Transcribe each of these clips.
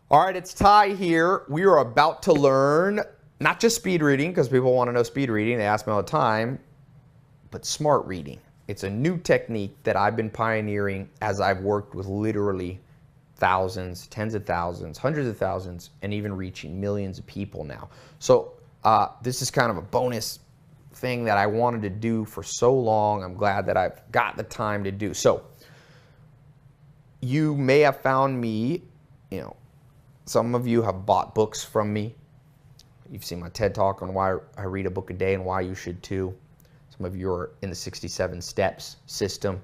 All right, it's Tai here. We are about to learn not just speed reading, because people want to know speed reading, they ask me all the time, but smart reading. It's a new technique that I've been pioneering as I've worked with literally thousands, tens of thousands, hundreds of thousands, and even reaching millions of people now. So this is kind of a bonus thing that I wanted to do for so long. I'm glad that I've got the time to do. So you may have found me, some of you have bought books from me. You've seen my TED Talk on why I read a book a day and why you should too. Some of you are in the 67 steps system.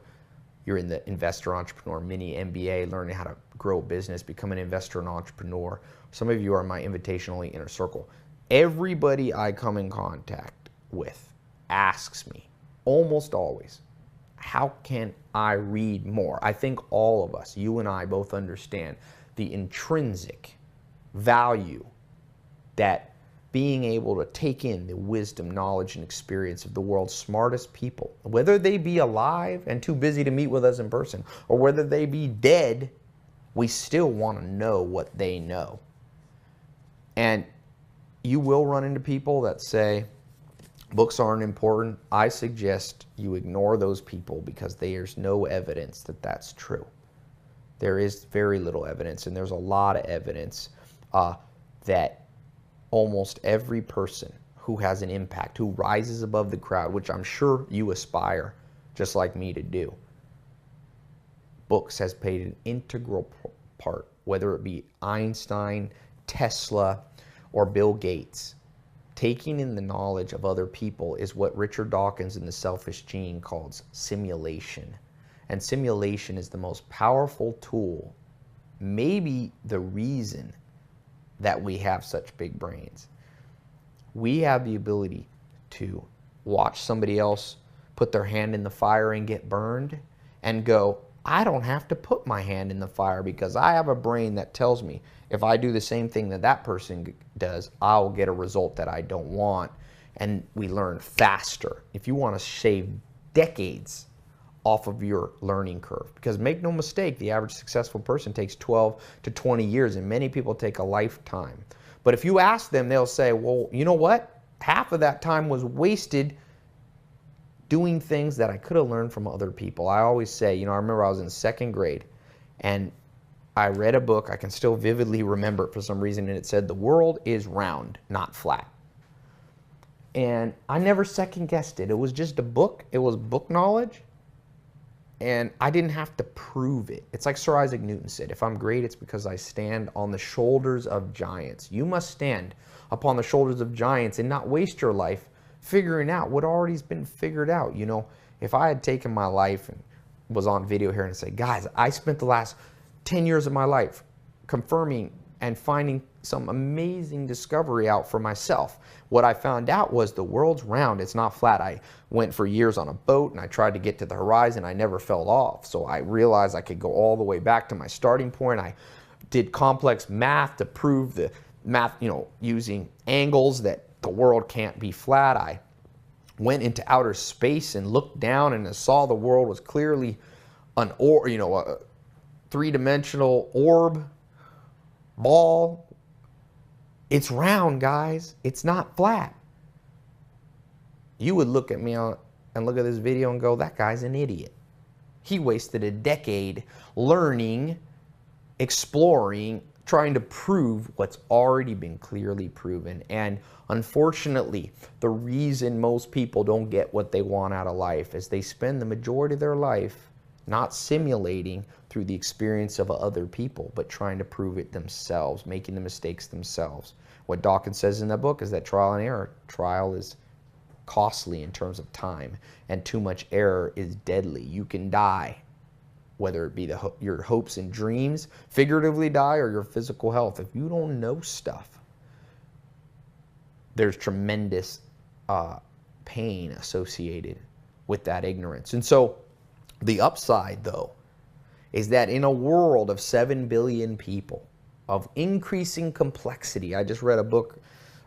You're in the investor entrepreneur mini MBA, learning how to grow a business, become an investor and entrepreneur. Some of you are in my invitation only inner circle. Everybody I come in contact with asks me almost always, how can I read more? I think all of us, you and I, both understand the intrinsic value that being able to take in the wisdom, knowledge, and experience of the world's smartest people, whether they be alive and too busy to meet with us in person, or whether they be dead, we still want to know what they know. And you will run into people that say, books aren't important. I suggest you ignore those people because there's no evidence that that's true. There is very little evidence, and there's a lot of evidence that almost every person who has an impact, who rises above the crowd, which I'm sure you aspire, just like me, to do, books has played an integral part, whether it be Einstein, Tesla, or Bill Gates. Taking in the knowledge of other people is what Richard Dawkins in The Selfish Gene calls simulation. And simulation is the most powerful tool, maybe the reason that we have such big brains. We have the ability to watch somebody else put their hand in the fire and get burned and go, I don't have to put my hand in the fire because I have a brain that tells me if I do the same thing that that person does, I'll get a result that I don't want. And we learn faster. If you want to shave decades off of your learning curve, because make no mistake, the average successful person takes 12 to 20 years, and many people take a lifetime. But if you ask them, they'll say, well, you know what? Half of that time was wasted doing things that I could have learned from other people. I always say, I remember I was in second grade, and I read a book, I can still vividly remember it for some reason, and it said, the world is round, not flat. And I never second guessed it. It was just a book. It was book knowledge. And I didn't have to prove it. It's like Sir Isaac Newton said, if I'm great, it's because I stand on the shoulders of giants. You must stand upon the shoulders of giants and not waste your life figuring out what already has been figured out. If I had taken my life and was on video here and said, guys, I spent the last 10 years of my life confirming and finding some amazing discovery out for myself. What I found out was the world's round, it's not flat. I went for years on a boat and I tried to get to the horizon. I never fell off. So I realized I could go all the way back to my starting point. I did complex math to prove the math, using angles, that the world can't be flat. I went into outer space and looked down and saw the world was clearly a three-dimensional orb, ball. It's round, guys. It's not flat. You would look at me and look at this video and go, that guy's an idiot. He wasted a decade learning, exploring, trying to prove what's already been clearly proven. And unfortunately, the reason most people don't get what they want out of life is they spend the majority of their life not simulating through the experience of other people, but trying to prove it themselves, making the mistakes themselves. What Dawkins says in that book is that trial and error, trial is costly in terms of time, and too much error is deadly. You can die, whether it be your hopes and dreams, figuratively die, or your physical health. If you don't know stuff, there's tremendous pain associated with that ignorance. And so the upside, though, is that in a world of 7 billion people, of increasing complexity, I just read a book,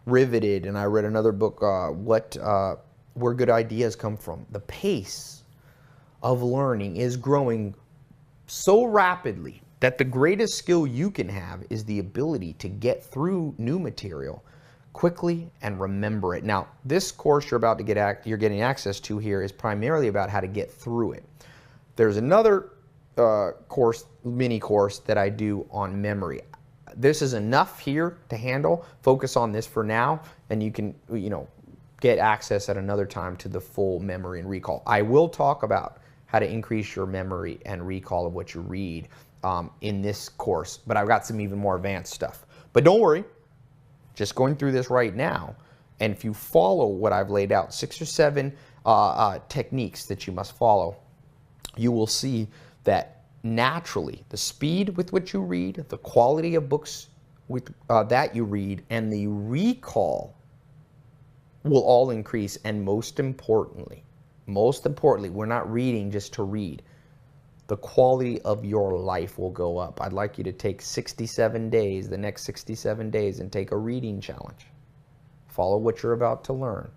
Riveted, and I read another book, Where Good Ideas Come From. The pace of learning is growing so rapidly that the greatest skill you can have is the ability to get through new material quickly and remember it. Now, this course you're getting access to here is primarily about how to get through it. There's another mini course that I do on memory. This is enough here to handle. Focus on this for now, and you can, get access at another time to the full memory and recall. I will talk about how to increase your memory and recall of what you read in this course, but I've got some even more advanced stuff. But don't worry, just going through this right now, and if you follow what I've laid out, 6 or 7 techniques that you must follow, you will see that naturally the speed with which you read, the quality of books that you read, and the recall will all increase. And most importantly, we're not reading just to read. The quality of your life will go up. I'd like you to take 67 days, the next 67 days, and take a reading challenge. Follow what you're about to learn,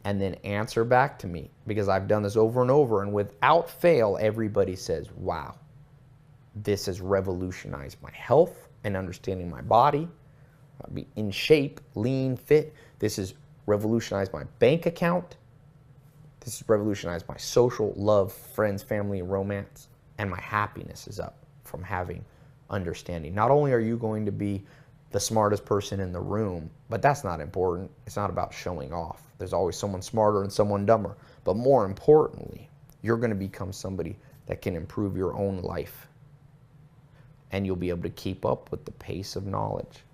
and then answer back to me, because I've done this over and over, and without fail, everybody says, wow, this has revolutionized my health and understanding my body. I'll be in shape, lean, fit. This has revolutionized my bank account. This has revolutionized my social, love, friends, family, and romance. And my happiness is up from having understanding. Not only are you going to be the smartest person in the room, but that's not important. It's not about showing off. There's always someone smarter and someone dumber. But more importantly, you're going to become somebody that can improve your own life. And you'll be able to keep up with the pace of knowledge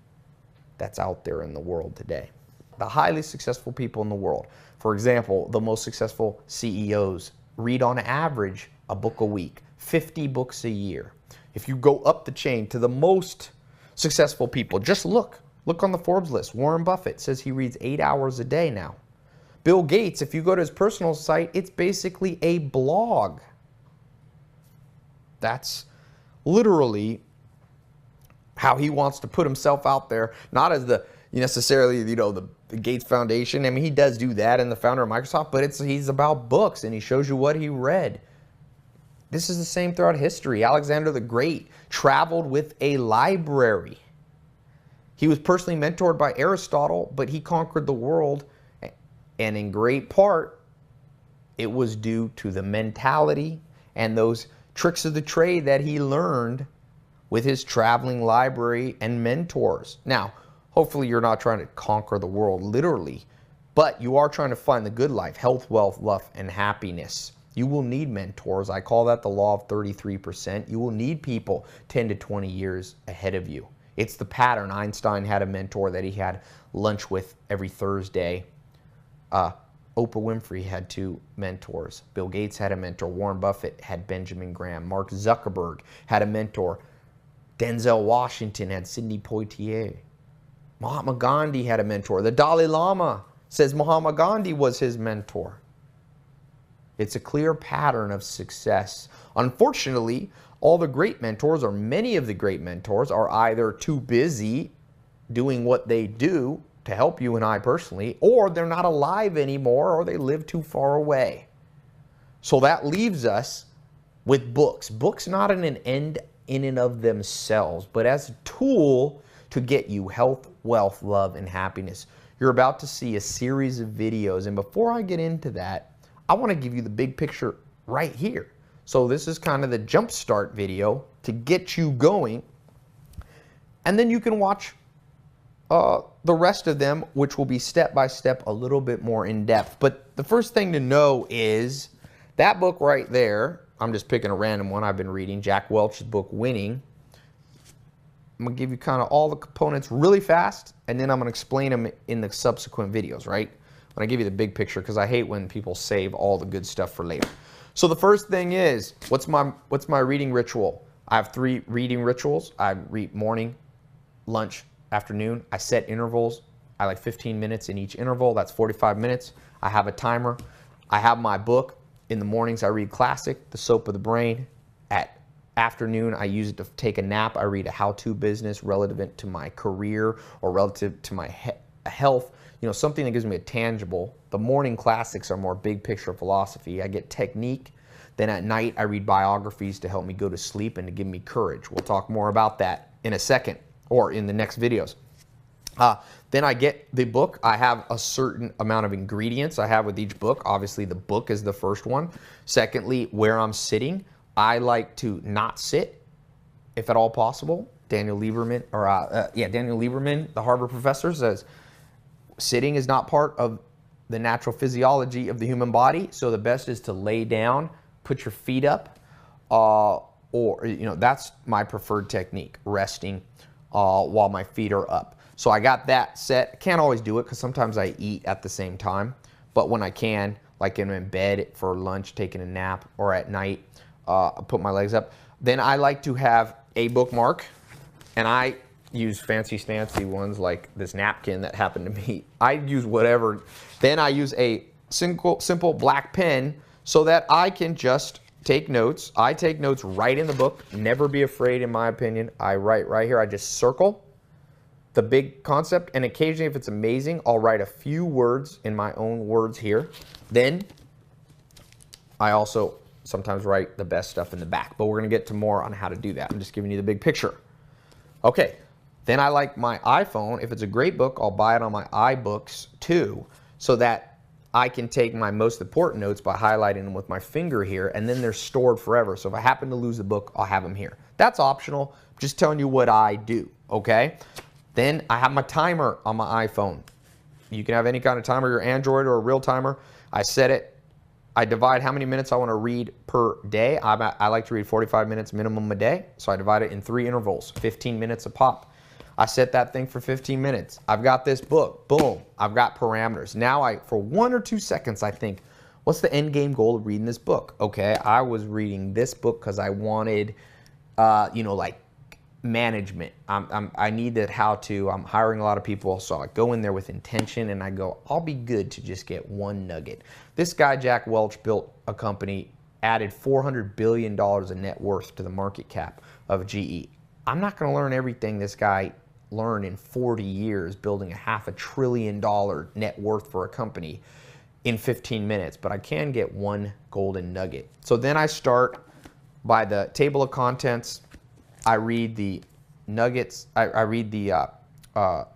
that's out there in the world today. The highly successful people in the world, for example, the most successful CEOs read on average a book a week, 50 books a year. If you go up the chain to the most successful people, just look on the Forbes list. Warren Buffett says he reads 8 hours a day now. Bill Gates, if you go to his personal site, it's basically a blog. That's literally how he wants to put himself out there, not as the necessarily, the Gates Foundation. I mean, he does do that, and the founder of Microsoft, but he's about books, and he shows you what he read. This is the same throughout history. Alexander the Great traveled with a library. He was personally mentored by Aristotle, but he conquered the world, and in great part, it was due to the mentality and those tricks of the trade that he learned with his traveling library and mentors. Now, hopefully you're not trying to conquer the world literally, but you are trying to find the good life, health, wealth, love, and happiness. You will need mentors. I call that the law of 33%. You will need people 10 to 20 years ahead of you. It's the pattern. Einstein had a mentor that he had lunch with every Thursday. Oprah Winfrey had 2 mentors. Bill Gates had a mentor. Warren Buffett had Benjamin Graham. Mark Zuckerberg had a mentor. Denzel Washington had Sidney Poitier. Mahatma Gandhi had a mentor. The Dalai Lama says Mahatma Gandhi was his mentor. It's a clear pattern of success. Unfortunately, all the great mentors, or many of the great mentors, are either too busy doing what they do to help you and I personally, or they're not alive anymore, or they live too far away. So that leaves us with books. Books not an end in and of themselves, but as a tool to get you health, wealth, love, and happiness. You're about to see a series of videos, and before I get into that, I want to give you the big picture right here. So this is kind of the jump start video to get you going, and then you can watch the rest of them, which will be step by step, a little bit more in depth. But the first thing to know is that book right there, I'm just picking a random one I've been reading, Jack Welch's book, Winning. I'm going to give you kind of all the components really fast, and then I'm going to explain them in the subsequent videos, right? I'm going to give you the big picture because I hate when people save all the good stuff for later. So the first thing is, what's my reading ritual? I have 3 reading rituals. I read morning, lunch, afternoon. I set intervals. I like 15 minutes in each interval. That's 45 minutes. I have a timer. I have my book. In the mornings, I read classic, The Soap of the Brain. At afternoon, I use it to take a nap. I read a how-to business relevant to my career or relative to my health. Something that gives me a tangible. The morning classics are more big picture philosophy. I get technique Then at night, I read biographies to help me go to sleep and to give me courage. We'll talk more about that in a second or in the next videos. Then I get the book. I have a certain amount of ingredients I have with each book. Obviously, the book is the first one. Secondly, where I'm sitting, I like to not sit, if at all possible. Daniel Lieberman, the Harvard professor, says sitting is not part of the natural physiology of the human body. So the best is to lay down, put your feet up, or that's my preferred technique, resting while my feet are up. So I got that set. I can't always do it because sometimes I eat at the same time. But when I can, like in bed for lunch, taking a nap, or at night, I put my legs up. Then I like to have a bookmark, and I use fancy ones like this napkin that happened to me. I use whatever. Then I use a simple black pen so that I can just take notes. I take notes right in the book. Never be afraid, in my opinion. I write right here. I just circle the big concept, and occasionally, if it's amazing, I'll write a few words in my own words here. Then I also sometimes write the best stuff in the back, but we're going to get to more on how to do that. I'm just giving you the big picture. Okay, then I like my iPhone. If it's a great book, I'll buy it on my iBooks too, so that I can take my most important notes by highlighting them with my finger here, and then they're stored forever. So if I happen to lose the book, I'll have them here. That's optional. I'm just telling you what I do, okay? Then I have my timer on my iPhone. You can have any kind of timer, your Android or a real timer. I set it. I divide how many minutes I want to read per day. I like to read 45 minutes minimum a day, so I divide it in 3 intervals, 15 minutes a pop. I set that thing for 15 minutes. I've got this book. Boom. I've got parameters. Now for 1 or 2 seconds, I think, what's the end game goal of reading this book? Okay, I was reading this book because I wanted, like management. I needed how to, I'm hiring a lot of people, so I go in there with intention and I go, I'll be good to just get 1 nugget. This guy, Jack Welch, built a company, added $400 billion in net worth to the market cap of GE. I'm not going to learn everything this guy learned in 40 years building a $500 billion net worth for a company in 15 minutes, but I can get 1 golden nugget. So then I start by the table of contents. I read the nuggets. I read the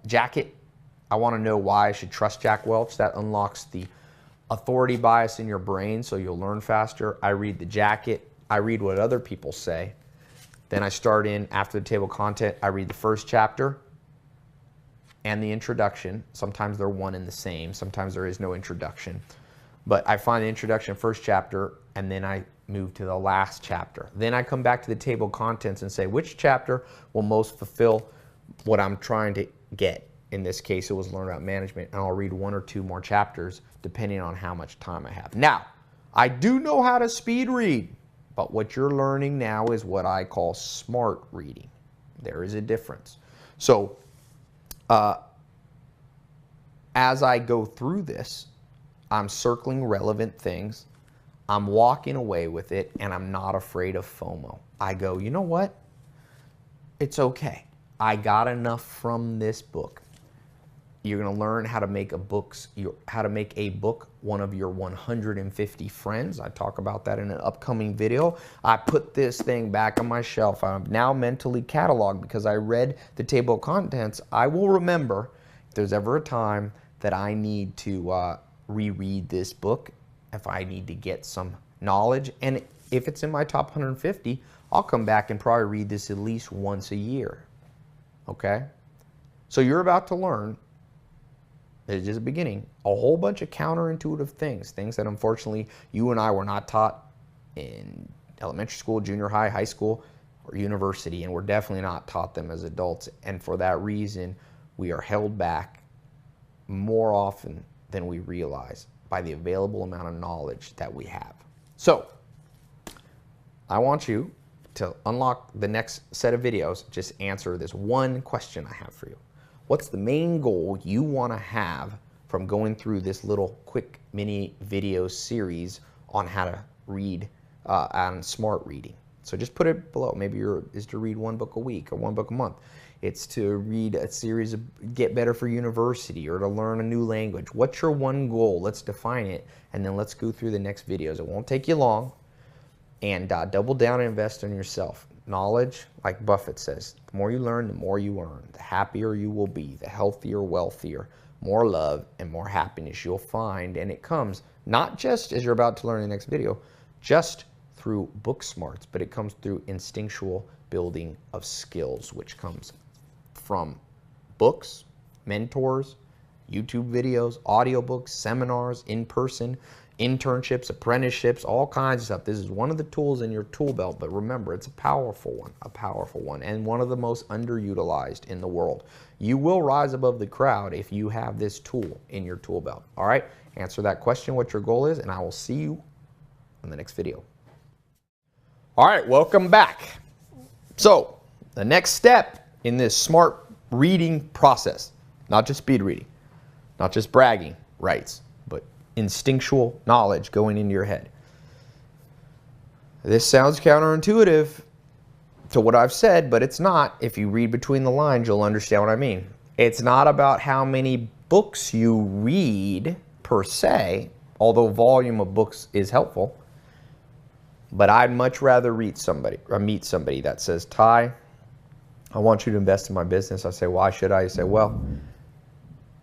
jacket. I want to know why I should trust Jack Welch. That unlocks the authority bias in your brain, so you'll learn faster. I read the jacket. I read what other people say. Then I start in, after the table of content, I read the first chapter and the introduction. Sometimes they're one and the same. Sometimes there is no introduction. But I find the introduction, first chapter, and then I move to the last chapter. Then I come back to the table of contents and say, which chapter will most fulfill what I'm trying to get? In this case, it was learn about management, and I'll read 1 or 2 more chapters depending on how much time I have. Now, I do know how to speed read, but what you're learning now is what I call smart reading. There is a difference. So, as I go through this, I'm circling relevant things. I'm walking away with it, and I'm not afraid of FOMO. I go, you know what? It's okay. I got enough from this book. You're going to learn how to make a book one of your 150 friends. I talk about that in an upcoming video. I put this thing back on my shelf. I'm now mentally cataloged because I read the table of contents. I will remember if there's ever a time that I need to reread this book, if I need to get some knowledge, and if it's in my top 150, I'll come back and probably read this at least once a year. Okay? So you're about to learn, it's just a beginning, a whole bunch of counterintuitive things that unfortunately you and I were not taught in elementary school, junior high, high school, or university, and we're definitely not taught them as adults. And for that reason, we are held back more often than we realize by the available amount of knowledge that we have. So, I want you to unlock the next set of videos. Just answer this one question I have for you. What's the main goal you want to have from going through this little quick mini video series on how to read on smart reading? So just put it below. Maybe is to read 1 book a week or 1 book a month. It's to read a series of Get Better for University or to learn a new language. What's your one goal? Let's define it, and then let's go through the next videos. It won't take you long. and double down and invest in yourself. Knowledge, like Buffett says, the more you learn, the more you earn. The happier you will be, the healthier, wealthier, more love and more happiness you'll find. And it comes not just, as you're about to learn in the next video, just through book smarts, but it comes through instinctual building of skills, which comes from books, mentors, YouTube videos, audiobooks, seminars, in-person, internships, apprenticeships, all kinds of stuff. This is one of the tools in your tool belt, but remember, it's a powerful one, and one of the most underutilized in the world. You will rise above the crowd if you have this tool in your tool belt. All right, answer that question, what your goal is, and I will see you in the next video. All right, welcome back. So the next step in this smart reading process, not just speed reading, not just bragging rights, but instinctual knowledge going into your head. This sounds counterintuitive to what I've said, but it's not. If you read between the lines, you'll understand what I mean. It's not about how many books you read per se, although volume of books is helpful. But I'd much rather meet somebody that says, Tai, I want you to invest in my business. I say, why should I? You say, well,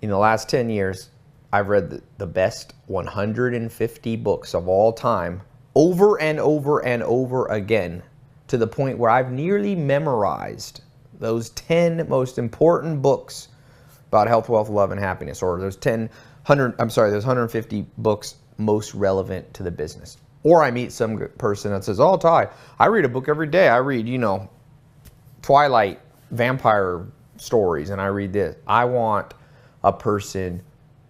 in the last 10 years, I've read the best 150 books of all time over and over and over again, to the point where I've nearly memorized those 10 most important books about health, wealth, love, and happiness, or those 150 books most relevant to the business. Or I meet some person that says, oh, Tai, I read a book every day. I read, Twilight vampire stories, and I read this. I want a person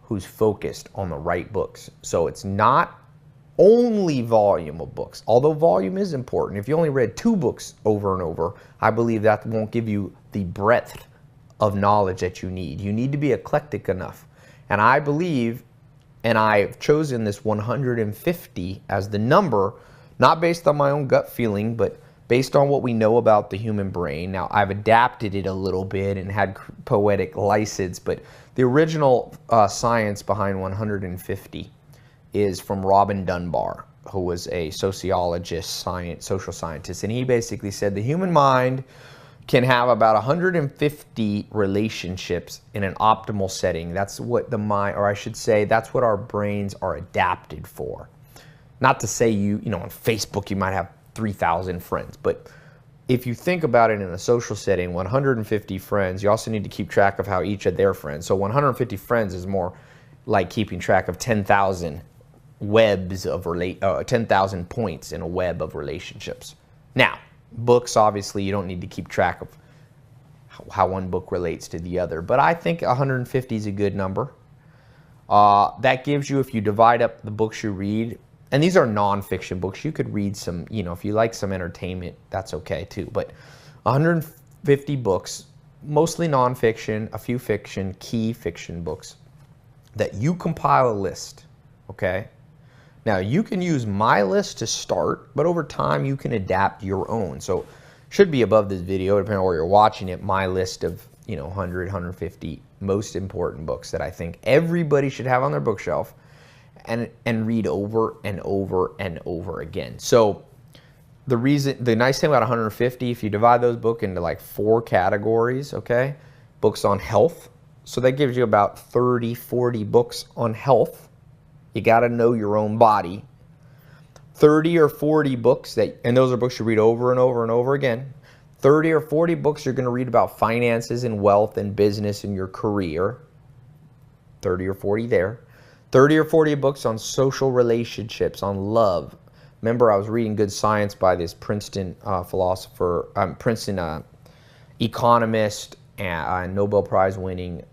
who's focused on the right books. So it's not only volume of books, although volume is important. If you only read 2 books over and over, I believe that won't give you the breadth of knowledge that you need. You need to be eclectic enough. And I believe, and I've chosen this 150 as the number, not based on my own gut feeling, but based on what we know about the human brain. Now, I've adapted it a little bit and had poetic license, but the original science behind 150 is from Robin Dunbar, who was a sociologist, social scientist, and he basically said the human mind can have about 150 relationships in an optimal setting. That's what the mind, or I should say, that's what our brains are adapted for. Not to say on Facebook you might have 3,000 friends, but if you think about it in a social setting, 150 friends, you also need to keep track of how each of their friends. So 150 friends is more like keeping track of 10,000 webs of 10,000 points in a web of relationships. Now, books, obviously, you don't need to keep track of how one book relates to the other, but I think 150 is a good number. That gives you, if you divide up the books you read, and these are nonfiction books, you could read some, if you like some entertainment, that's okay too, but 150 books, mostly nonfiction, a few fiction, key fiction books, that you compile a list, okay? Now, you can use my list to start, but over time you can adapt your own. So, should be above this video, depending on where you're watching it, my list of, 100, 150 most important books that I think everybody should have on their bookshelf and read over and over and over again. So, the nice thing about 150, if you divide those books into like 4 categories, okay? Books on health. So that gives you about 30, 40 books on health. You got to know your own body. 30 or 40 books and those are books you read over and over and over again. 30 or 40 books you're going to read about finances and wealth and business and your career. 30 or 40 there. 30 or 40 books on social relationships, on love. Remember, I was reading Good Science by this Princeton economist and Nobel Prize winning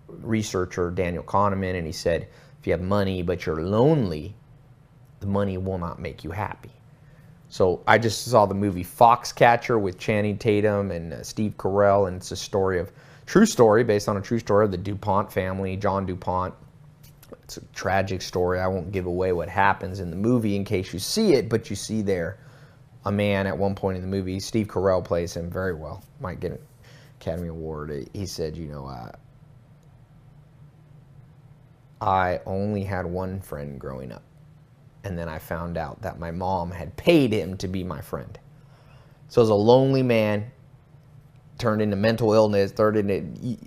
researcher, Daniel Kahneman, and he said, if you have money but you're lonely, the money will not make you happy. So I just saw the movie Foxcatcher with Channing Tatum and Steve Carell, and it's a true story based on a true story of the DuPont family, John DuPont. It's a tragic story. I won't give away what happens in the movie in case you see it, but you see there a man at one point in the movie, Steve Carell plays him very well, might get an Academy Award. He said, I only had one friend growing up. And then I found out that my mom had paid him to be my friend. So as a lonely man, turned into mental illness,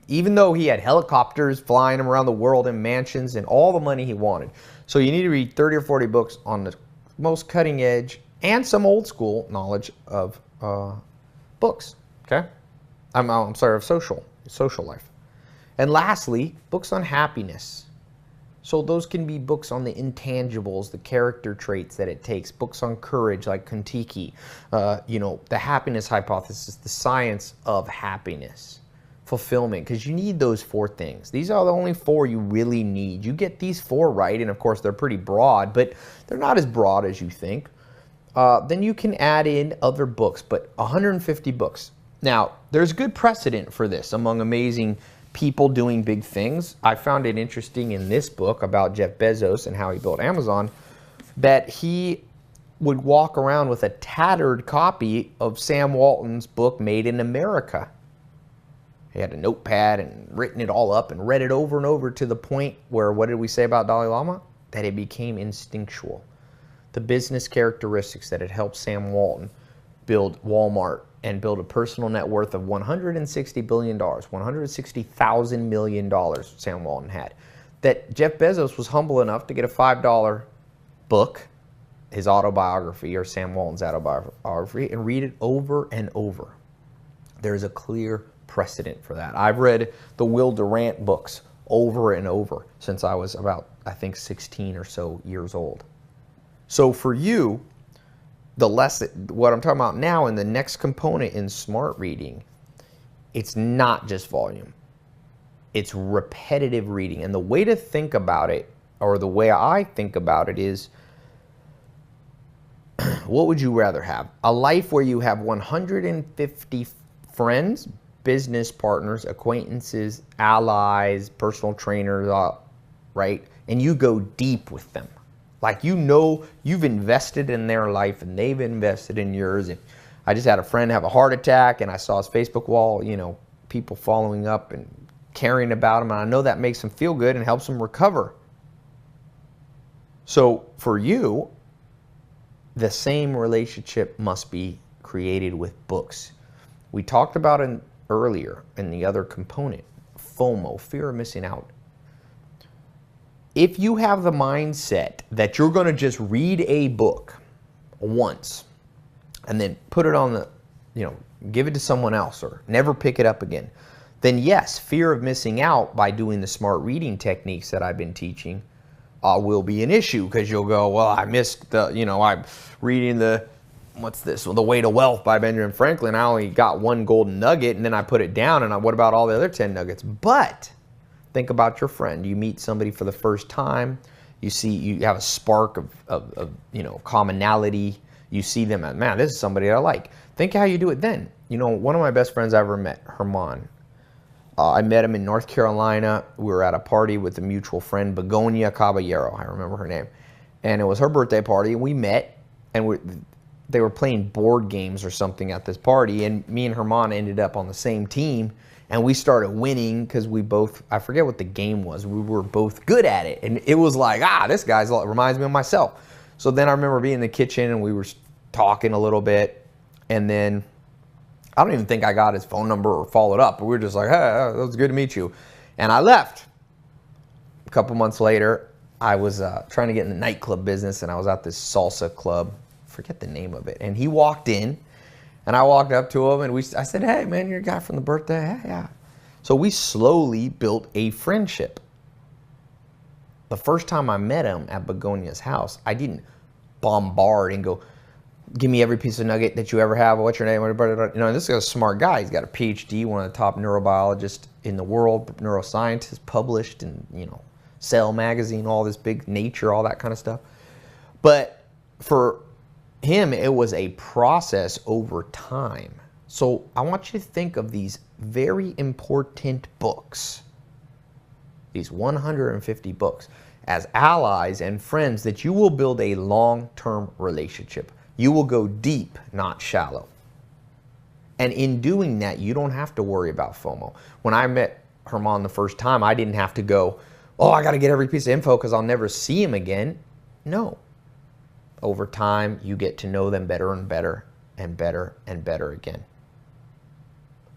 even though he had helicopters flying him around the world in mansions and all the money he wanted. So you need to read 30 or 40 books on the most cutting edge and some old school knowledge of books, okay? I'm sorry, of social life. And lastly, books on happiness. So those can be books on the intangibles, the character traits that it takes, books on courage like Kontiki, the happiness hypothesis, the science of happiness, fulfillment, because you need those 4 things. These are the only 4 you really need. You get these 4 right, and of course they're pretty broad, but they're not as broad as you think. Then you can add in other books, but 150 books. Now, there's good precedent for this among amazing people doing big things. I found it interesting in this book about Jeff Bezos and how he built Amazon that he would walk around with a tattered copy of Sam Walton's book, Made in America. He had a notepad and written it all up and read it over and over to the point where, what did we say about Dalai Lama? That it became instinctual. The business characteristics that had helped Sam Walton build Walmart and build a personal net worth of $160 billion, $160,000 million Sam Walton had. That Jeff Bezos was humble enough to get a $5 book, his autobiography or Sam Walton's autobiography, and read it over and over. There's a clear precedent for that. I've read the Will Durant books over and over since I was about, I think, 16 or so years old. So for you, the lesson, what I'm talking about now in the next component in smart reading, it's not just volume. It's repetitive reading. And the way to think about it, or the way I think about it is, what would you rather have? A life where you have 150 friends, business partners, acquaintances, allies, personal trainers, right? And you go deep with them. Like, you've invested in their life and they've invested in yours. And I just had a friend have a heart attack and I saw his Facebook wall, people following up and caring about him. And I know that makes him feel good and helps him recover. So for you, the same relationship must be created with books. We talked about it earlier in the other component, FOMO, fear of missing out. If you have the mindset that you're going to just read a book once and then put it on the, give it to someone else or never pick it up again, then yes, fear of missing out by doing the smart reading techniques that I've been teaching will be an issue, because you'll go, well, I missed I'm reading the Way to Wealth by Benjamin Franklin. I only got 1 golden nugget and then I put it down, and what about all the other 10 nuggets? But think about your friend. You meet somebody for the first time. You have a spark of commonality. You see them as, man, this is somebody I like. Think how you do it then. One of my best friends I ever met, Herman. I met him in North Carolina. We were at a party with a mutual friend, Begonia Caballero. I remember her name. And it was her birthday party, and we met, and they were playing board games or something at this party, and me and Herman ended up on the same team. And we started winning because we both, I forget what the game was, we were both good at it. And it was like, this guy reminds me of myself. So then I remember being in the kitchen and we were talking a little bit. And then I don't even think I got his phone number or followed up. But we were just like, hey, it was good to meet you. And I left. A couple months later, I was trying to get in the nightclub business, and I was at this salsa club. Forget the name of it. And he walked in. And I walked up to him and I said, hey, man, you're a guy from the birthday? Yeah. So we slowly built a friendship. The first time I met him at Begonia's house, I didn't bombard and go, give me every piece of nugget that you ever have. What's your name? This is a smart guy. He's got a PhD, one of the top neurobiologists in the world, neuroscientist, published in, Cell magazine, all this big Nature, all that kind of stuff. But for him, it was a process over time. So I want you to think of these very important books, these 150 books, as allies and friends that you will build a long-term relationship. You will go deep, not shallow. And in doing that, you don't have to worry about FOMO. When I met Herman the first time, I didn't have to go, I got to get every piece of info because I'll never see him again. No. over time, you get to know them better and better and better and better again.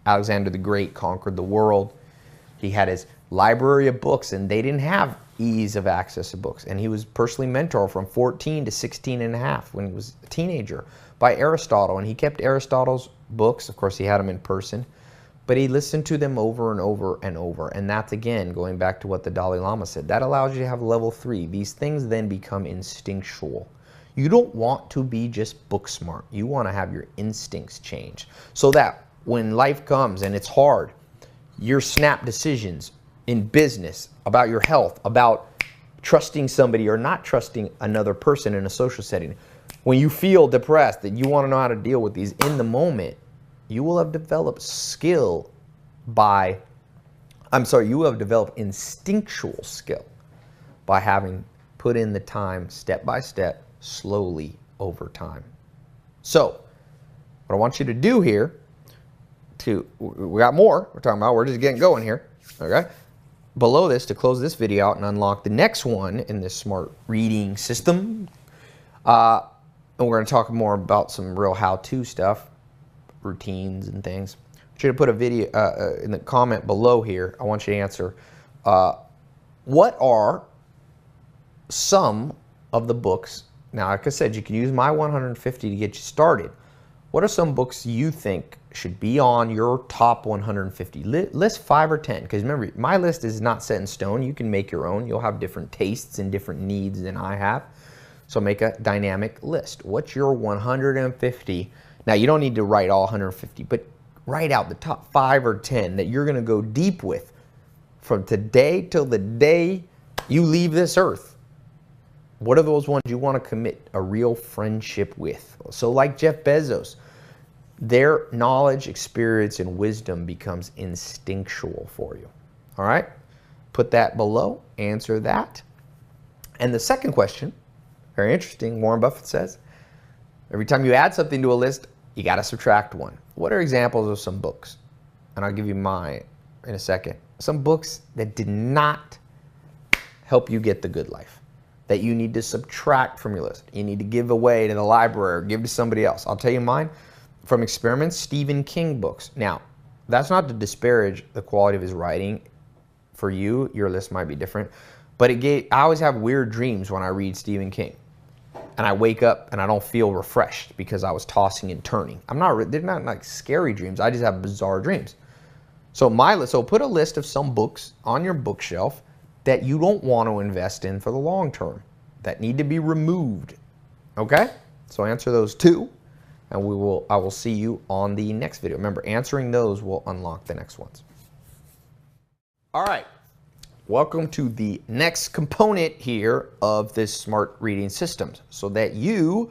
Alexander the Great conquered the world. He had his library of books, and they didn't have ease of access to books. And he was personally mentored from 14 to 16 and a half when he was a teenager by Aristotle. And he kept Aristotle's books. Of course, he had them in person. But he listened to them over and over and over. And that's, again, going back to what the Dalai Lama said. That allows you to have level 3. These things then become instinctual. You don't want to be just book smart. You want to have your instincts change. So that when life comes and it's hard, your snap decisions in business, about your health, about trusting somebody or not trusting another person in a social setting. When you feel depressed, that you want to know how to deal with these in the moment, you will have developed skill you will have developed instinctual skill by having put in the time step by step, slowly over time. So, what I want you to do here, we got more we're talking about, we're just getting going here, okay? Below this, to close this video out and unlock the next one in this smart reading system, and we're going to talk more about some real how-to stuff, routines and things. I want you to put a video in the comment below here. I want you to answer, what are some of the books, now like I said, you can use my 150 to get you started. What are some books you think should be on your top 150? List 5 or 10, because remember, my list is not set in stone. You can make your own. You'll have different tastes and different needs than I have. So make a dynamic list. What's your 150? Now, you don't need to write all 150, but write out the top 5 or 10 that you're going to go deep with from today till the day you leave this earth. What are those ones you want to commit a real friendship with? So like Jeff Bezos, their knowledge, experience, and wisdom becomes instinctual for you. All right? Put that below. Answer that. And the second question, very interesting, Warren Buffett says, every time you add something to a list, you got to subtract one. What are examples of some books? And I'll give you mine in a second. Some books that did not help you get the good life, that you need to subtract from your list. You need to give away to the library or give to somebody else. I'll tell you mine. From experiments, Stephen King books. Now, that's not to disparage the quality of his writing. For you, your list might be different. But I always have weird dreams when I read Stephen King. And I wake up and I don't feel refreshed because I was tossing and turning. They're not like scary dreams. I just have bizarre dreams. So put a list of some books on your bookshelf that you don't want to invest in for the long term, that need to be removed. Okay? So answer those 2, and I will see you on the next video. Remember, answering those will unlock the next ones. All right. Welcome to the next component here of this smart reading system, so that you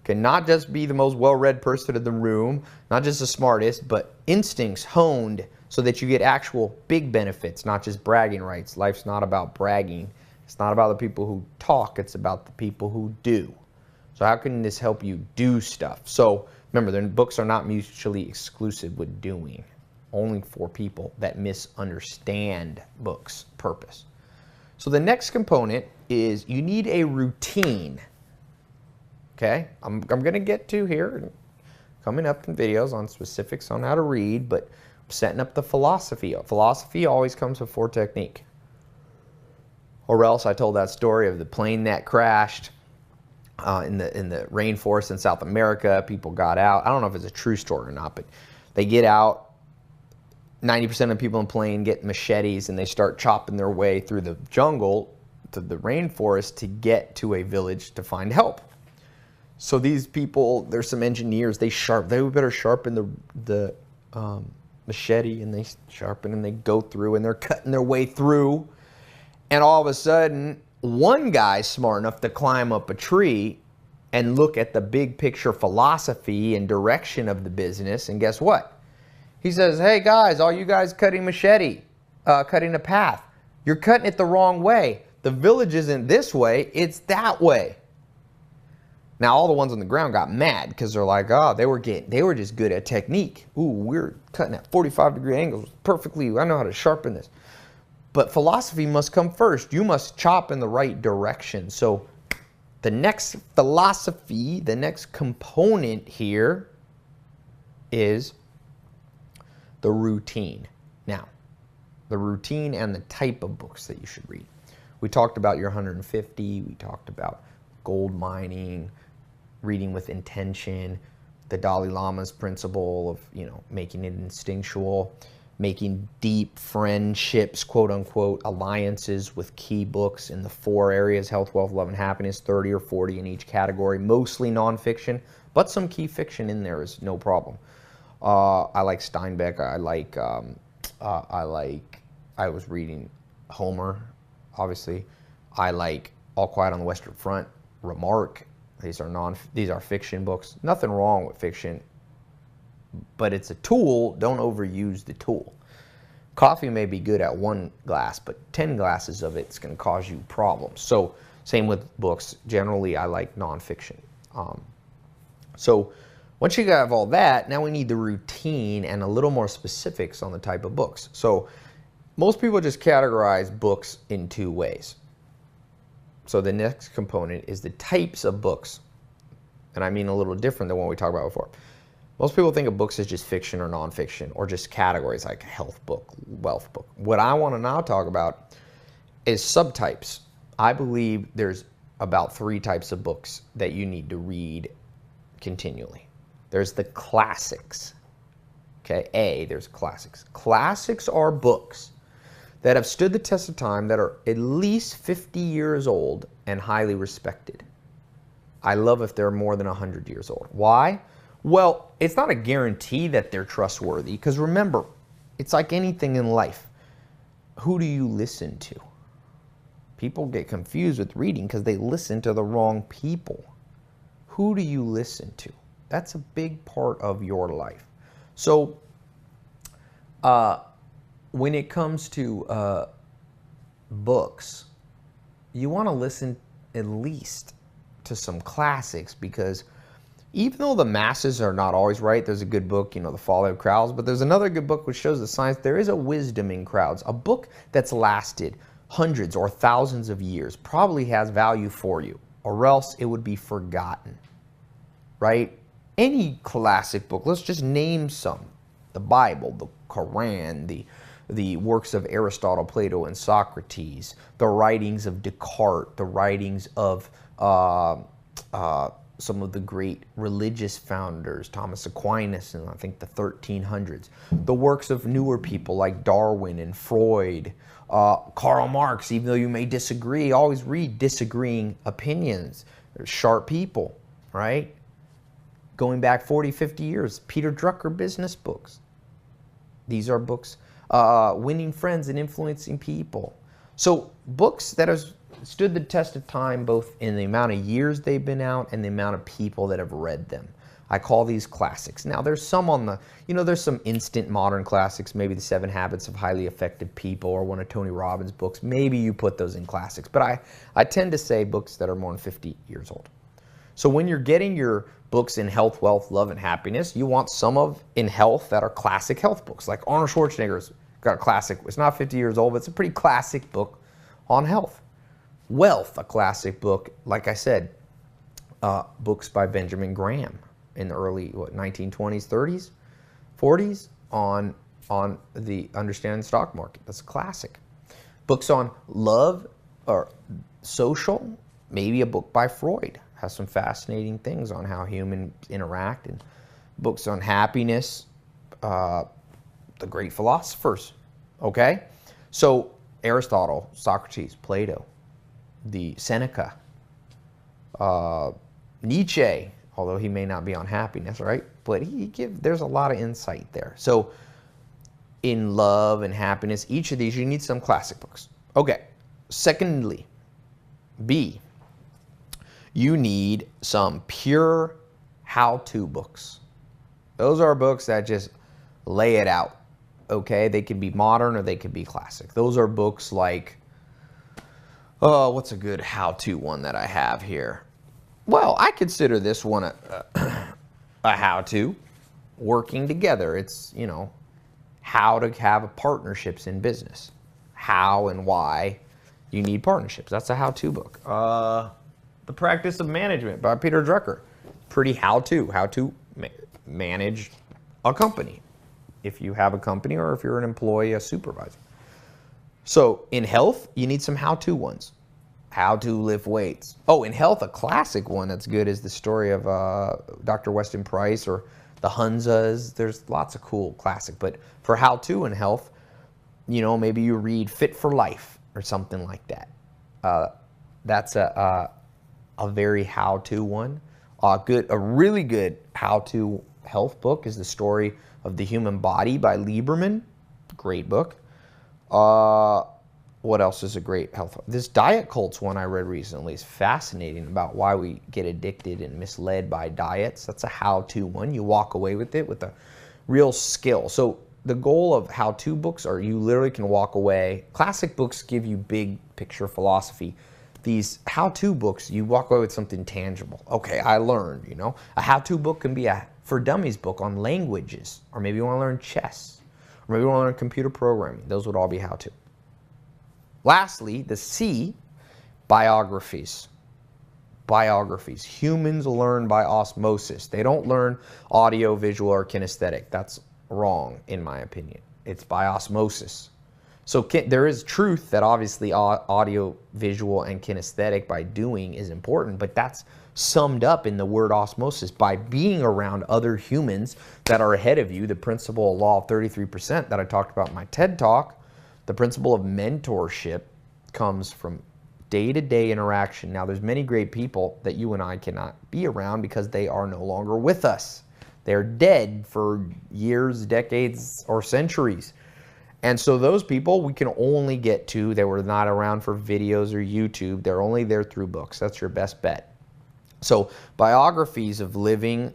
can not just be the most well-read person in the room, not just the smartest, but instincts honed so that you get actual big benefits, not just bragging rights. Life's not about bragging. It's not about the people who talk. It's about the people who do. So how can this help you do stuff? So remember, the books are not mutually exclusive with doing. Only for people that misunderstand books' purpose. So the next component is you need a routine. Okay? I'm going to get to here coming up in videos on specifics on how to read, but I'm setting up the philosophy. Philosophy always comes before technique. Or else I told that story of the plane that crashed in the rainforest in South America. People got out. I don't know if it's a true story or not, but they get out. 90% of the people in the plane get machetes and they start chopping their way through the jungle to the rainforest to get to a village to find help. So these people, there's some engineers, they better sharpen the machete, and they sharpen and they go through and they're cutting their way through. And all of a sudden, one guy's smart enough to climb up a tree and look at the big picture philosophy and direction of the business. And guess what? He says, hey guys, all you guys cutting cutting a path, you're cutting it the wrong way. The village isn't this way, it's that way. Now all the ones on the ground got mad because they're like, oh, they were just good at technique. Ooh, we're cutting at 45-degree angles perfectly. I know how to sharpen this. But philosophy must come first. You must chop in the right direction. So The next philosophy, the next component here is the routine. Now, the routine and the type of books that you should read. We talked about your 150. We talked about gold mining, reading with intention, the Dalai Lama's principle of, making it instinctual, making deep friendships, quote unquote, alliances with key books in the 4 areas: health, wealth, love, and happiness, 30 or 40 in each category, mostly nonfiction, but some key fiction in there is no problem. I like Steinbeck. I was reading Homer, obviously. I like All Quiet on the Western Front, Remark. These are fiction books. Nothing wrong with fiction, but it's a tool. Don't overuse the tool. Coffee may be good at 1 glass, but 10 glasses of it's going to cause you problems. So same with books. Generally, I like nonfiction. So once you have all that, now we need the routine and a little more specifics on the type of books. So most people just categorize books in 2 ways. So the next component is the types of books. And I mean a little different than what we talked about before. Most people think of books as just fiction or nonfiction, or just categories like health book, wealth book. What I want to now talk about is subtypes. I believe there's about 3 types of books that you need to read continually. There's the classics. Okay, there's classics. Classics are books that have stood the test of time, that are at least 50 years old and highly respected. I love if they're more than 100 years old. Why? Well, it's not a guarantee that they're trustworthy, because remember, it's like anything in life. Who do you listen to? People get confused with reading because they listen to the wrong people. Who do you listen to? That's a big part of your life. So, when it comes to books, you want to listen at least to some classics, because even though the masses are not always right, there's a good book, The Folly of Crowds, but there's another good book which shows the science. There is a wisdom in crowds. A book that's lasted hundreds or thousands of years probably has value for you, or else it would be forgotten, right? Any classic book, let's just name some. The Bible, the Quran, the works of Aristotle, Plato, and Socrates, the writings of Descartes, the writings of some of the great religious founders, Thomas Aquinas in, I think, the 1300s, the works of newer people like Darwin and Freud, Karl Marx. Even though you may disagree, always read disagreeing opinions. They're sharp people, right? Going back 40, 50 years, Peter Drucker business books. These are books, Winning Friends and Influencing People. So books that have stood the test of time, both in the amount of years they've been out and the amount of people that have read them. I call these classics. Now there's some on the, there's some instant modern classics, maybe the 7 Habits of Highly Effective People or one of Tony Robbins' books. Maybe you put those in classics, but I tend to say books that are more than 50 years old. So when you're getting your books in health, wealth, love, and happiness, you want some in health that are classic health books. Like Arnold Schwarzenegger's got a classic. It's not 50 years old, but it's a pretty classic book on health. Wealth, a classic book, like I said, books by Benjamin Graham in the early 1920s, 30s, 40s on the understanding the stock market. That's a classic. Books on love or social, maybe a book by Freud. Has some fascinating things on how humans interact, and books on happiness, the great philosophers. Okay, so Aristotle, Socrates, Plato, the Seneca, Nietzsche, although he may not be on happiness, right? But there's a lot of insight there. So in love and happiness, each of these, you need some classic books. Okay, secondly, B, you need some pure how-to books. Those are books that just lay it out, okay? They can be modern or they can be classic. Those are books like, what's a good how-to one that I have here? Well, I consider this one a how-to, working together. It's, how to have partnerships in business. How and why you need partnerships. That's a how-to book. The Practice of Management by Peter Drucker. Pretty how to manage a company. If you have a company or if you're an employee, a supervisor. So in health, you need some how-to ones. How to lift weights. Oh, in health, a classic one that's good is the story of Dr. Weston Price or the Hunzas. There's lots of cool classic. But for how-to in health, maybe you read Fit for Life or something like that. That's a very how-to one. A really good how-to health book is The Story of the Human Body by Lieberman. Great book. What else is a great health? This diet cults one I read recently is fascinating about why we get addicted and misled by diets. That's a how-to one. You walk away with it with a real skill. So the goal of how-to books are you literally can walk away. Classic books give you big picture philosophy. These how-to books, you walk away with something tangible. Okay, I learned, A how-to book can be a for dummies book on languages, or maybe you want to learn chess, or maybe you want to learn computer programming. Those would all be how-to. Lastly, the C, biographies. Biographies. Humans learn by osmosis. They don't learn audio, visual, or kinesthetic. That's wrong, in my opinion. It's by osmosis. So there is truth that obviously audio, visual, and kinesthetic by doing is important, but that's summed up in the word osmosis. By being around other humans that are ahead of you, the principle of law of 33% that I talked about in my TED Talk, the principle of mentorship comes from day-to-day interaction. Now, there's many great people that you and I cannot be around because they are no longer with us. They're dead for years, decades, or centuries. And so those people we can only get to, they were not around for videos or YouTube. They're only there through books. That's your best bet. So biographies of living,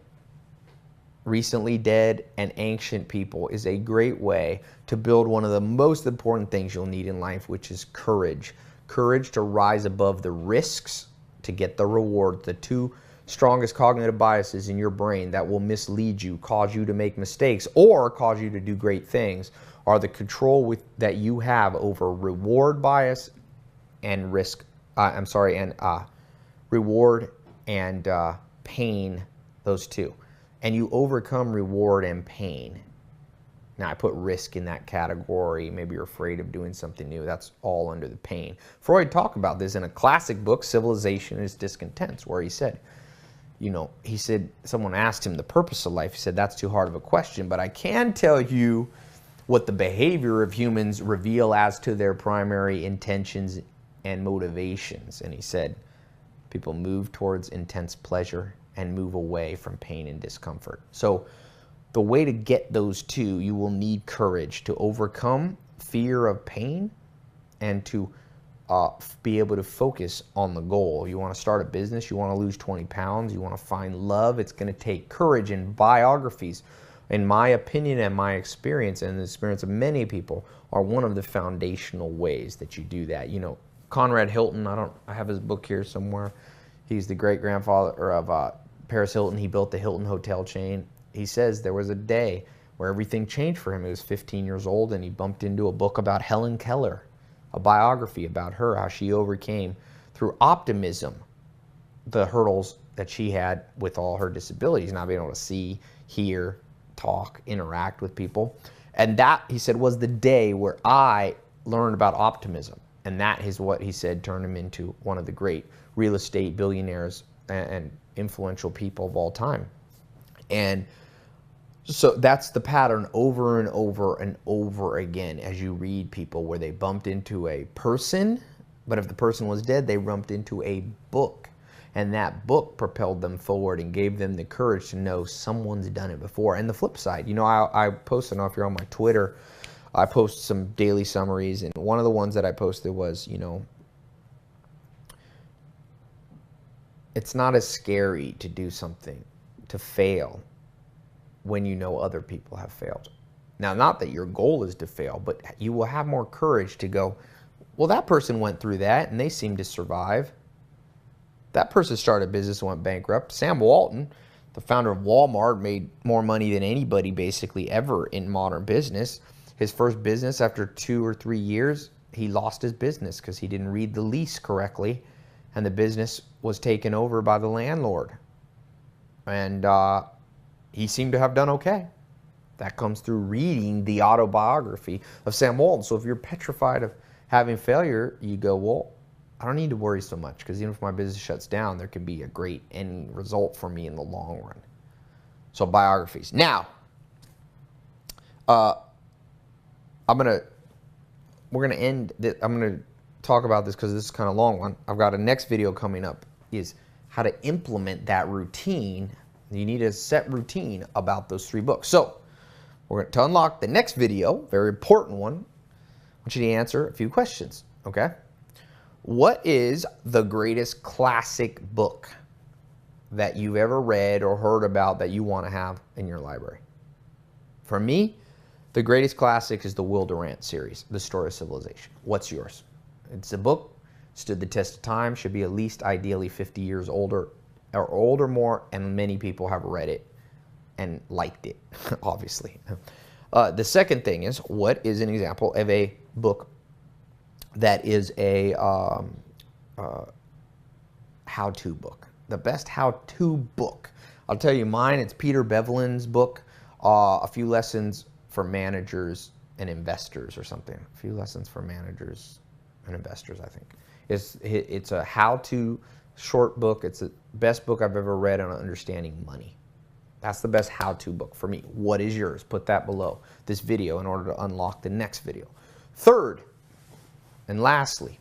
recently dead, and ancient people is a great way to build one of the most important things you'll need in life, which is courage. Courage to rise above the risks to get the reward. The two strongest cognitive biases in your brain that will mislead you, cause you to make mistakes, or cause you to do great things are the control that you have over reward bias and risk. Reward and pain, those two. And you overcome reward and pain. Now, I put risk in that category. Maybe you're afraid of doing something new. That's all under the pain. Freud talked about this in a classic book, Civilization is Discontents, where he said, someone asked him the purpose of life. He said, that's too hard of a question, but I can tell you what the behavior of humans reveal as to their primary intentions and motivations. And he said, people move towards intense pleasure and move away from pain and discomfort. So the way to get those two, you will need courage to overcome fear of pain and to be able to focus on the goal. You want to start a business, you want to lose 20 pounds, you want to find love. It's going to take courage. And biographies, in my opinion and my experience and the experience of many people, are one of the foundational ways that you do that. Conrad Hilton, I have his book here somewhere. He's the great-grandfather of Paris Hilton. He built the Hilton hotel chain. He says there was a day where everything changed for him. He was 15 years old and he bumped into a book about Helen Keller, a biography about her, how she overcame through optimism the hurdles that she had with all her disabilities, not being able to see, hear, talk, interact with people. And that, he said, was the day where I learned about optimism. And that is what, he said, turned him into one of the great real estate billionaires and influential people of all time. And so that's the pattern over and over and over again as you read people, where they bumped into a person, but if the person was dead, they bumped into a book. And that book propelled them forward and gave them the courage to know someone's done it before. And the flip side, I post, I don't know if you're on my Twitter, I post some daily summaries, and one of the ones that I posted was, it's not as scary to do something, to fail, when you know other people have failed. Now, not that your goal is to fail, but you will have more courage to go, well, that person went through that and they seemed to survive. That person started a business and went bankrupt. Sam Walton, the founder of Walmart, made more money than anybody basically ever in modern business. His first business, after 2 or 3 years, he lost his business because he didn't read the lease correctly. and the business was taken over by the landlord. And he seemed to have done okay. That comes through reading the autobiography of Sam Walton. So if you're petrified of having failure, you go, well, I don't need to worry so much, because even if my business shuts down, there can be a great end result for me in the long run. So biographies. Now, we're gonna end. I'm gonna talk about this because this is kind of a long one. I've got a next video coming up, is how to implement that routine. You need a set routine about those 3 books. So we're going to unlock the next video, very important one. I want you to answer a few questions, okay? What is the greatest classic book that you've ever read or heard about that you want to have in your library? For me, the greatest classic is the Will Durant series, The Story of Civilization. What's yours? It's a book, stood the test of time, should be at least ideally 50 years older or older more, and many people have read it and liked it, obviously. The second thing is, what is an example of a book that is a how-to book? The best how-to book. I'll tell you mine, it's Peter Bevelin's book, A Few Lessons for Managers and Investors or something. A Few Lessons for Managers and Investors, I think. It's a how-to short book. It's the best book I've ever read on understanding money. That's the best how-to book for me. What is yours? Put that below this video in order to unlock the next video. Third, and lastly,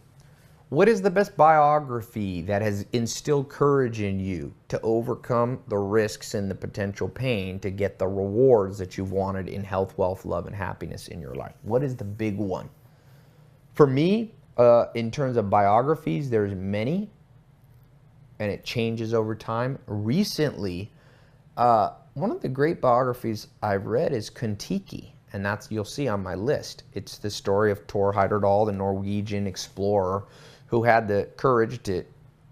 what is the best biography that has instilled courage in you to overcome the risks and the potential pain to get the rewards that you've wanted in health, wealth, love, and happiness in your life? What is the big one? For me, in terms of biographies, there's many, and it changes over time. Recently, one of the great biographies I've read is Kon-Tiki, and that's, you'll see on my list. It's the story of Thor Heyerdahl, the Norwegian explorer who had the courage to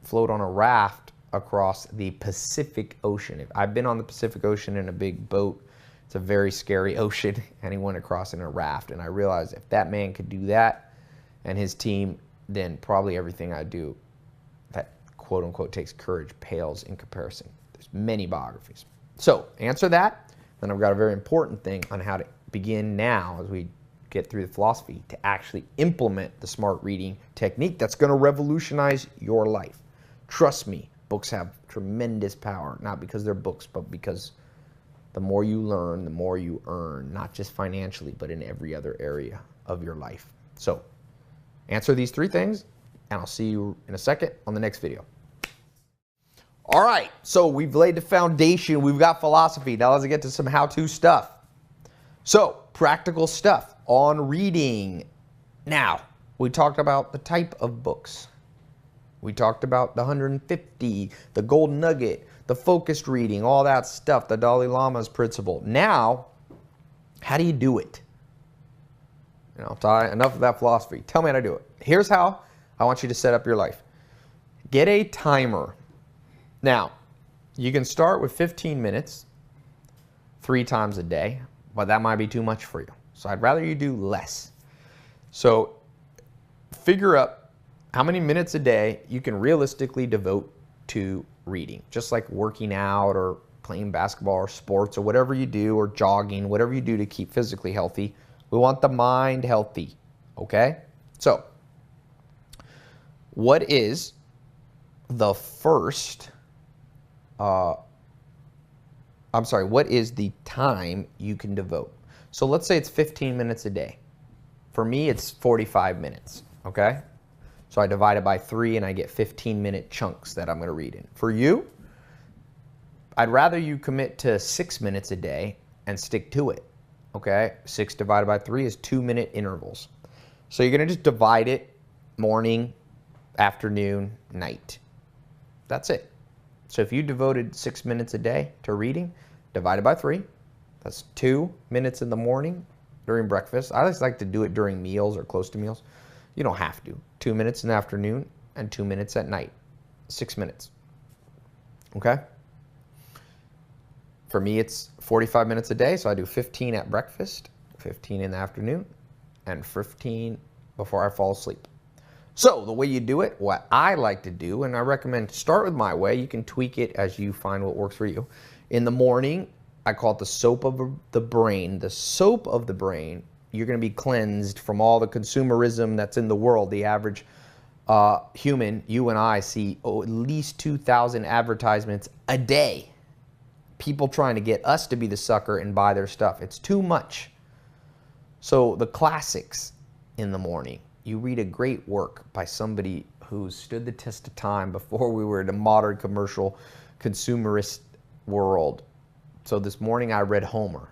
float on a raft across the Pacific Ocean. I've been on the Pacific Ocean in a big boat. It's a very scary ocean, and he went across in a raft, and I realized if that man could do that and his team, then probably everything I do that quote-unquote takes courage pales in comparison. There's many biographies. So answer that. Then I've got a very important thing on how to begin now as we get through the philosophy to actually implement the smart reading technique that's going to revolutionize your life. Trust me, books have tremendous power, not because they're books, but because the more you learn, the more you earn, not just financially, but in every other area of your life. So answer these 3 things, and I'll see you in a second on the next video. All right, so we've laid the foundation. We've got philosophy. Now let's get to some how-to stuff. So, practical stuff on reading. Now, we talked about the type of books. We talked about the 150, the Golden Nugget, the focused reading, all that stuff, the Dalai Lama's principle. Now, how do you do it? You know, Tai, enough of that philosophy. Tell me how to do it. Here's how I want you to set up your life. Get a timer. Now, you can start with 15 minutes 3 times a day, but that might be too much for you. So I'd rather you do less. So figure out how many minutes a day you can realistically devote to reading, just like working out or playing basketball or sports or whatever you do, or jogging, whatever you do to keep physically healthy. We want the mind healthy, okay? So what is the first... what is the time you can devote? So let's say it's 15 minutes a day. For me, it's 45 minutes, okay? So I divide it by 3 and I get 15-minute chunks that I'm going to read in. For you, I'd rather you commit to 6 minutes a day and stick to it, okay? 6 divided by 3 is 2-minute intervals. So you're going to just divide it morning, afternoon, night. That's it. So if you devoted 6 minutes a day to reading, divided by 3, that's 2 minutes in the morning during breakfast. I just like to do it during meals or close to meals. You don't have to. 2 minutes in the afternoon and 2 minutes at night. 6 minutes. Okay? For me, it's 45 minutes a day, so I do 15 at breakfast, 15 in the afternoon, and 15 before I fall asleep. So the way you do it, what I like to do, and I recommend start with my way. You can tweak it as you find what works for you. In the morning, I call it the soap of the brain. The soap of the brain, you're going to be cleansed from all the consumerism that's in the world. The average human, you and I, see at least 2,000 advertisements a day. People trying to get us to be the sucker and buy their stuff. It's too much. So the classics in the morning. You read a great work by somebody who stood the test of time before we were in a modern commercial consumerist world. So this morning I read Homer.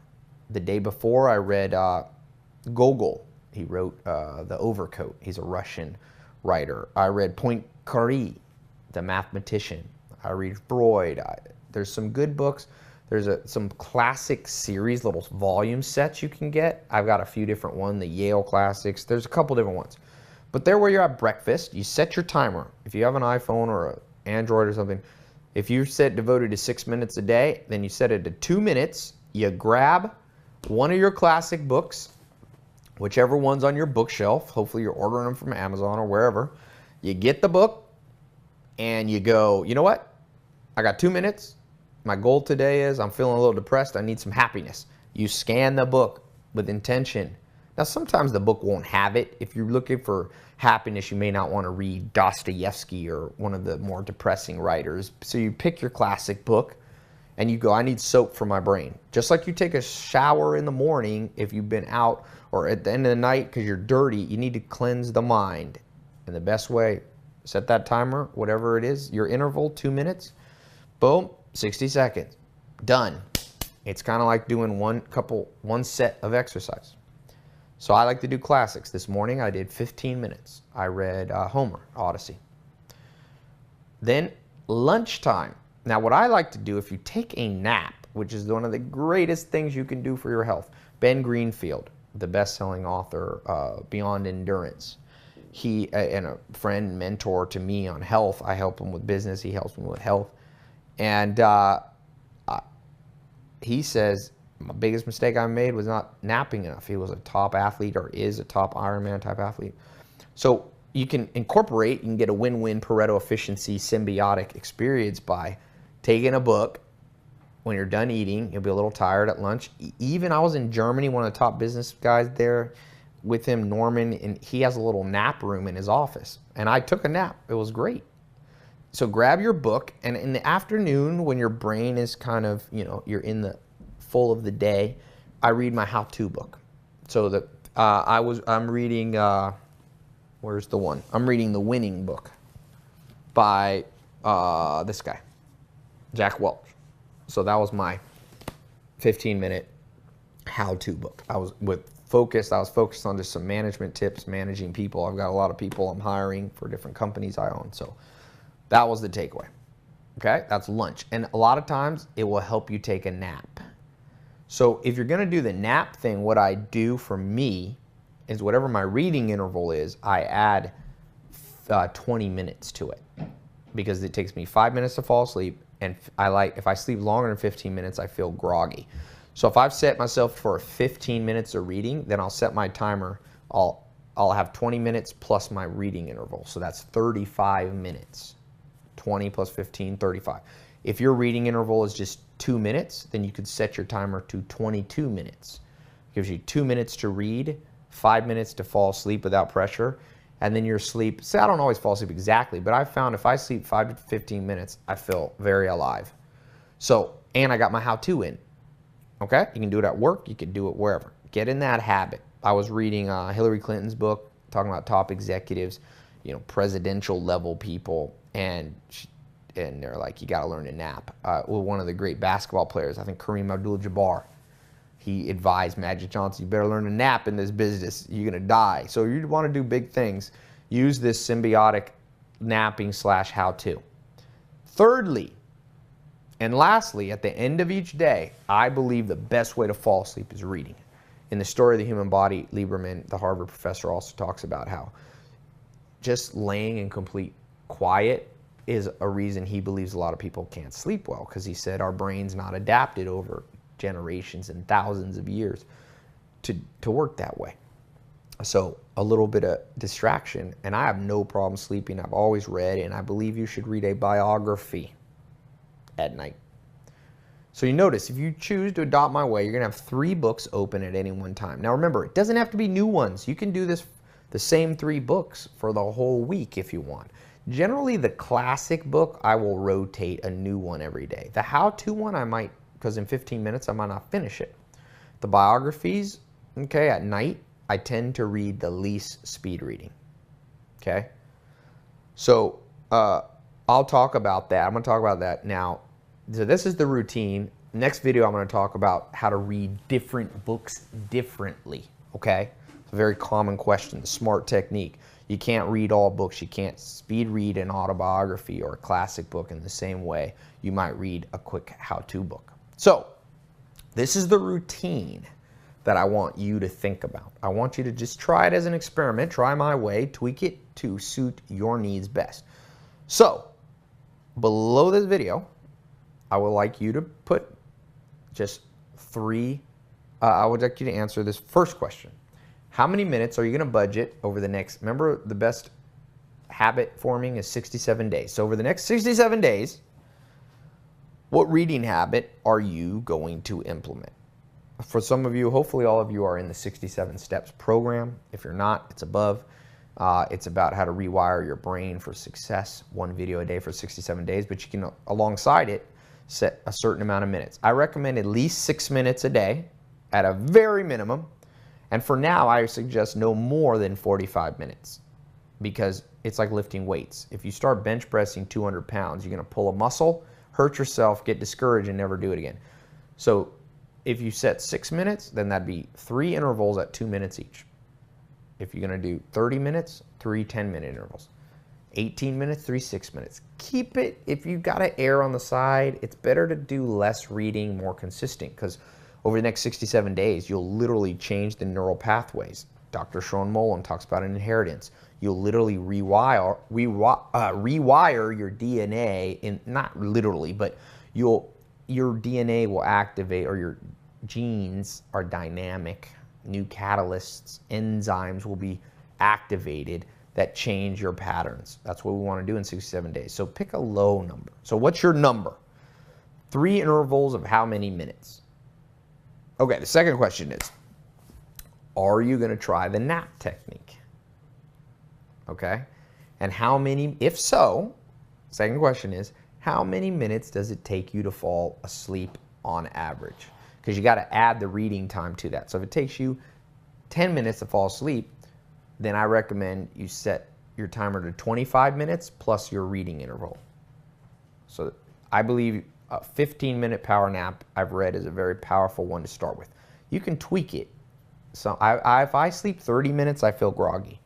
The day before I read Gogol. He wrote The Overcoat. He's a Russian writer. I read Poincaré, the mathematician. I read Freud. There's some good books. There's some classic series, little volume sets you can get. I've got a few different ones, the Yale classics. There's a couple different ones. But there where you're at breakfast, you set your timer. If you have an iPhone or an Android or something, if you set devoted to 6 minutes a day, then you set it to 2 minutes. You grab one of your classic books, whichever one's on your bookshelf. Hopefully you're ordering them from Amazon or wherever. You get the book and you go, you know what? I got 2 minutes. My goal today is I'm feeling a little depressed. I need some happiness. You scan the book with intention. Now, sometimes the book won't have it. If you're looking for happiness, you may not want to read Dostoevsky or one of the more depressing writers. So you pick your classic book and you go, I need soap for my brain. Just like you take a shower in the morning if you've been out, or at the end of the night because you're dirty, you need to cleanse the mind. And the best way, set that timer, whatever it is, your interval, 2 minutes, boom, 60 seconds, done. It's kind of like doing one set of exercise. So I like to do classics. This morning I did 15 minutes. I read Homer, Odyssey. Then lunchtime. Now what I like to do, if you take a nap, which is one of the greatest things you can do for your health, Ben Greenfield, the best-selling author, Beyond Endurance, he and a friend, mentor to me on health. I help him with business. He helps me with health. And he says, my biggest mistake I made was not napping enough. He was a top athlete, or is a top Ironman type athlete. So you can incorporate, you can get a win-win Pareto efficiency symbiotic experience by taking a book. When you're done eating, you'll be a little tired at lunch. Even I was in Germany, one of the top business guys there with him, Norman, and he has a little nap room in his office. And I took a nap. It was great. So grab your book, and in the afternoon, when your brain is kind of, you're in the full of the day, I read my how-to book. So I'm reading, where's the one? I'm reading The Winning Book by this guy, Jack Welch. So that was my 15-minute how-to book. I was focused on just some management tips, managing people. I've got a lot of people I'm hiring for different companies I own. So that was the takeaway. Okay, that's lunch. And a lot of times it will help you take a nap. So if you're going to do the nap thing, what I do for me is whatever my reading interval is, I add 20 minutes to it, because it takes me 5 minutes to fall asleep. And if I sleep longer than 15 minutes, I feel groggy. So if I've set myself for 15 minutes of reading, then I'll set my timer. I'll have 20 minutes plus my reading interval. So that's 35 minutes. 20 plus 15, 35. If your reading interval is just 2 minutes, then you could set your timer to 22 minutes. It gives you 2 minutes to read, 5 minutes to fall asleep without pressure, and then your sleep. See, I don't always fall asleep exactly, but I've found if I sleep 5 to 15 minutes, I feel very alive. So, and I got my how-to in. Okay? You can do it at work. You can do it wherever. Get in that habit. I was reading Hillary Clinton's book, talking about top executives, presidential level people, and they're like, you got to learn to nap. Well, one of the great basketball players, I think Kareem Abdul-Jabbar, he advised Magic Johnson, you better learn to nap in this business. You're going to die. So you want to do big things, use this symbiotic napping / how-to. Thirdly, and lastly, at the end of each day, I believe the best way to fall asleep is reading. In the Story of the Human Body, Lieberman, the Harvard professor, also talks about how just laying in complete quiet is a reason he believes a lot of people can't sleep well, because he said our brain's not adapted over generations and thousands of years to work that way. So a little bit of distraction, and I have no problem sleeping. I've always read, and I believe you should read a biography at night. So you notice, if you choose to adopt my way, you're going to have 3 books open at any one time. Now remember, it doesn't have to be new ones. You can do this, the same 3 books for the whole week if you want. Generally, the classic book, I will rotate a new one every day. The how-to one, I might, because in 15 minutes, I might not finish it. The biographies, okay, at night, I tend to read the least speed reading, okay? So I'll talk about that. I'm going to talk about that now. So this is the routine. Next video, I'm going to talk about how to read different books differently, okay? It's a very common question, the SMART technique. You can't read all books. You can't speed read an autobiography or a classic book in the same way you might read a quick how-to book. So this is the routine that I want you to think about. I want you to just try it as an experiment, try my way, tweak it to suit your needs best. So below this video, I would like you to put just 3, I would like you to answer this first question. How many minutes are you going to budget over the next, remember the best habit forming is 67 days. So over the next 67 days, what reading habit are you going to implement? For some of you, hopefully all of you are in the 67 Steps program. If you're not, it's above. It's about how to rewire your brain for success, 1 video a day for 67 days, but you can, alongside it, set a certain amount of minutes. I recommend at least 6 minutes a day at a very minimum. And for now, I suggest no more than 45 minutes because it's like lifting weights. If you start bench pressing 200 pounds, you're going to pull a muscle, hurt yourself, get discouraged, and never do it again. So if you set 6 minutes, then that'd be 3 intervals at 2 minutes each. If you're going to do 30 minutes, 3 10-minute intervals. 18 minutes, 3 6 minutes. Keep it, if you've got to err on the side, it's better to do less reading, more consistent, because over the next 67 days, you'll literally change the neural pathways. Dr. Sharon Mullen talks about an inheritance. You'll literally rewire your DNA, not literally, but your DNA will activate, or your genes are dynamic. New catalysts, enzymes will be activated that change your patterns. That's what we want to do in 67 days. So pick a low number. So what's your number? 3 intervals of how many minutes? Okay, the second question is, are you going to try the nap technique? Okay, and how many, if so, second question is, how many minutes does it take you to fall asleep on average? Because you got to add the reading time to that. So if it takes you 10 minutes to fall asleep, then I recommend you set your timer to 25 minutes plus your reading interval. So I believe a 15-minute power nap, I've read, is a very powerful one to start with. You can tweak it. So if I sleep 30 minutes, I feel groggy.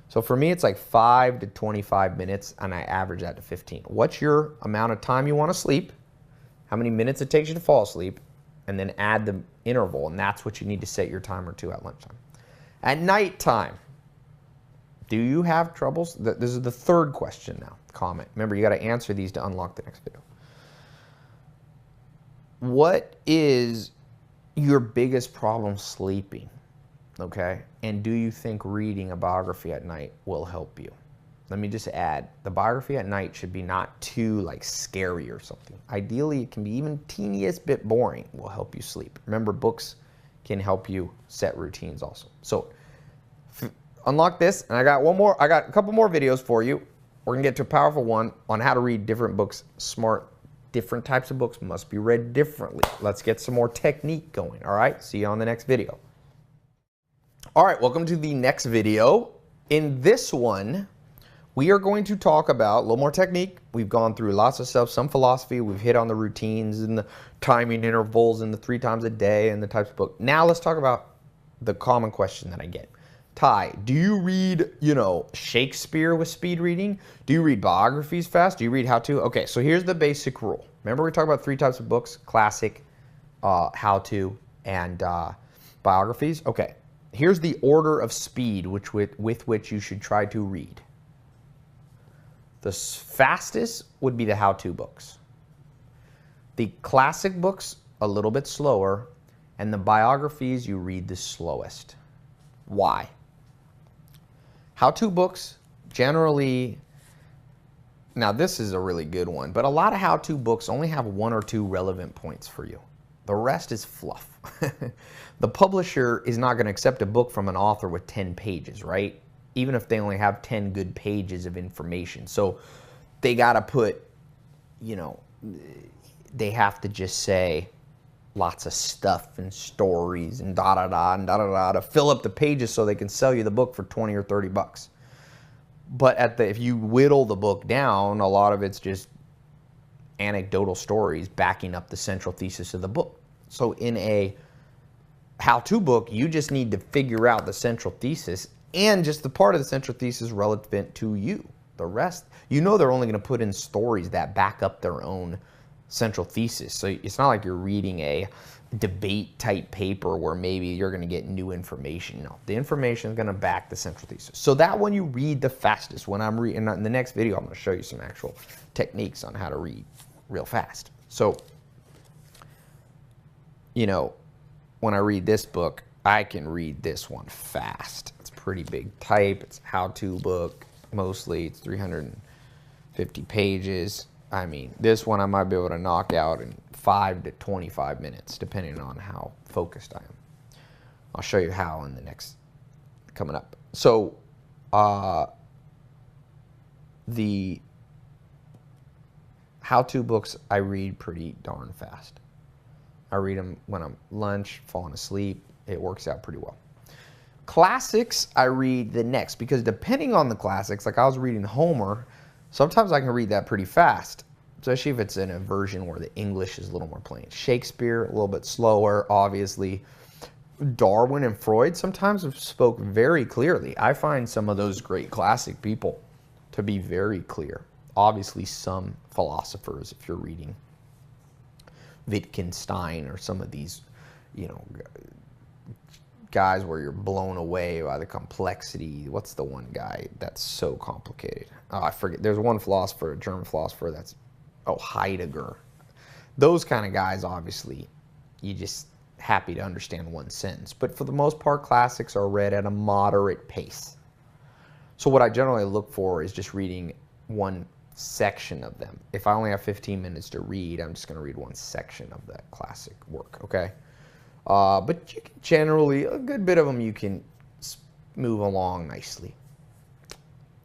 So for me, it's like 5 to 25 minutes, and I average that to 15. What's your amount of time you want to sleep? How many minutes it takes you to fall asleep? And then add the interval, and that's what you need to set your timer to at lunchtime. At nighttime, do you have troubles? This is the third question now, comment. Remember, you got to answer these to unlock the next video. What is your biggest problem sleeping? Okay, and do you think reading a biography at night will help you? Let me just add, the biography at night should be not too like scary or something. Ideally, it can be even teeniest bit boring, will help you sleep. Remember, books can help you set routines also. So unlock this, and I got a couple more videos for you. We're gonna get to a powerful one on how to read different books, smart. Different types of books must be read differently. Let's get some more technique going, all right? See you on the next video. All right, welcome to the next video. In this one, we are going to talk about a little more technique. We've gone through lots of stuff, some philosophy. We've hit on the routines and the timing intervals and the 3 times a day and the types of book. Now let's talk about the common question that I get. Tai, do you read, Shakespeare with speed reading? Do you read biographies fast? Do you read how-to? Okay, so here's the basic rule. Remember we talked about 3 types of books, classic, how-to, and biographies? Okay, here's the order of speed with which you should try to read. The fastest would be the how-to books. The classic books, a little bit slower, and the biographies, you read the slowest. Why? How-to books generally, now this is a really good one, but a lot of how-to books only have 1 or 2 relevant points for you. The rest is fluff. The publisher is not going to accept a book from an author with 10 pages, right? Even if they only have 10 good pages of information. So they got to put, you know, they have to just say lots of stuff and stories and da-da-da and da-da-da to fill up the pages so they can sell you the book for 20 or 30 bucks. But if you whittle the book down, a lot of it's just anecdotal stories backing up the central thesis of the book. So in a how-to book, you just need to figure out the central thesis and just the part of the central thesis relevant to you. The rest, you know, they're only going to put in stories that back up their own central thesis. So it's not like you're reading a debate type paper where maybe you're going to get new information. No, the information is going to back the central thesis. So that one you read the fastest. When I'm reading in the next video, I'm going to show you some actual techniques on how to read real fast. So, you know, when I read this book, I can read this one fast. It's pretty big type. It's a how-to book. Mostly it's 350 pages. I mean, this one I might be able to knock out in 5 to 25 minutes, depending on how focused I am. I'll show you how in the next, coming up. So, the how-to books I read pretty darn fast. I read them when I'm lunch, falling asleep. It works out pretty well. Classics I read the next, because depending on the classics, like I was reading Homer, sometimes I can read that pretty fast, especially if it's in a version where the English is a little more plain. Shakespeare, a little bit slower, obviously. Darwin and Freud sometimes spoke very clearly. I find some of those great classic people to be very clear. Obviously, some philosophers, if you're reading Wittgenstein or some of these, you know, guys where you're blown away by the complexity. What's the one guy that's so complicated? Oh, I forget. There's one philosopher, a German philosopher that's, Heidegger. Those kind of guys, obviously, you just happy to understand one sentence. But for the most part, classics are read at a moderate pace. So what I generally look for is just reading one section of them. If I only have 15 minutes to read, I'm just going to read one section of that classic work, okay? But you can generally, a good bit of them you can move along nicely.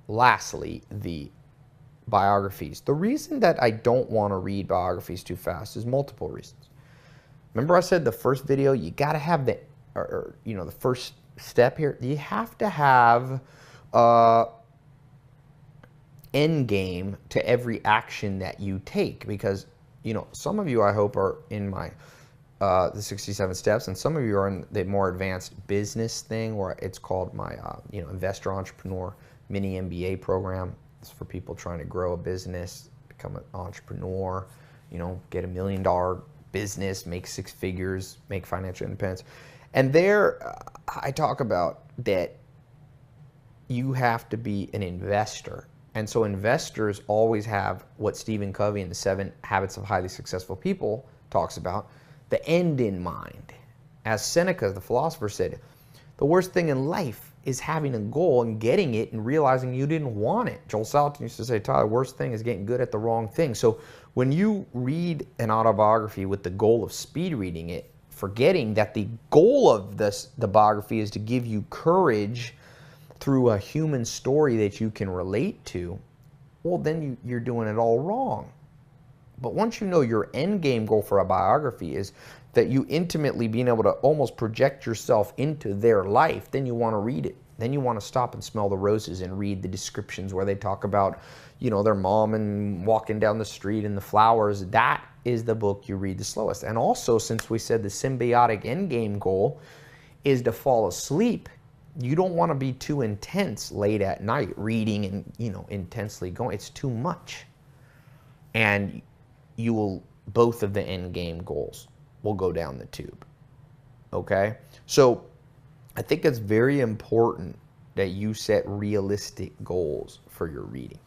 Lastly, the biographies. The reason that I don't want to read biographies too fast is multiple reasons. Remember I said the first video, you got to have the, the first step here. You have to have end game to every action that you take, because, you know, some of you I hope are in my the 67 steps, and some of you are in the more advanced business thing, where it's called my investor entrepreneur mini MBA program. It's for people trying to grow a business, become an entrepreneur, you know, get $1 million business, make 6 figures, make financial independence. And there I talk about that you have to be an investor. And so investors always have what Stephen Covey in the 7 Habits of Highly Successful People talks about, the end in mind. As Seneca, the philosopher, said, the worst thing in life is having a goal and getting it and realizing you didn't want it. Joel Salatin used to say, Tyler, the worst thing is getting good at the wrong thing. So when you read an autobiography with the goal of speed reading it, forgetting that the goal of the biography is to give you courage through a human story that you can relate to, well, then you're doing it all wrong. But once you know your end game goal for a biography is that you intimately being able to almost project yourself into their life, then you want to read it. Then you want to stop and smell the roses and read the descriptions where they talk about, you know, their mom and walking down the street and the flowers. That is the book you read the slowest. And also, since we said the symbiotic end game goal is to fall asleep, you don't want to be too intense late at night reading and, you know, intensely going. It's too much. And you will, both of the end game goals will go down the tube. Okay? So I think it's very important that you set realistic goals for your reading.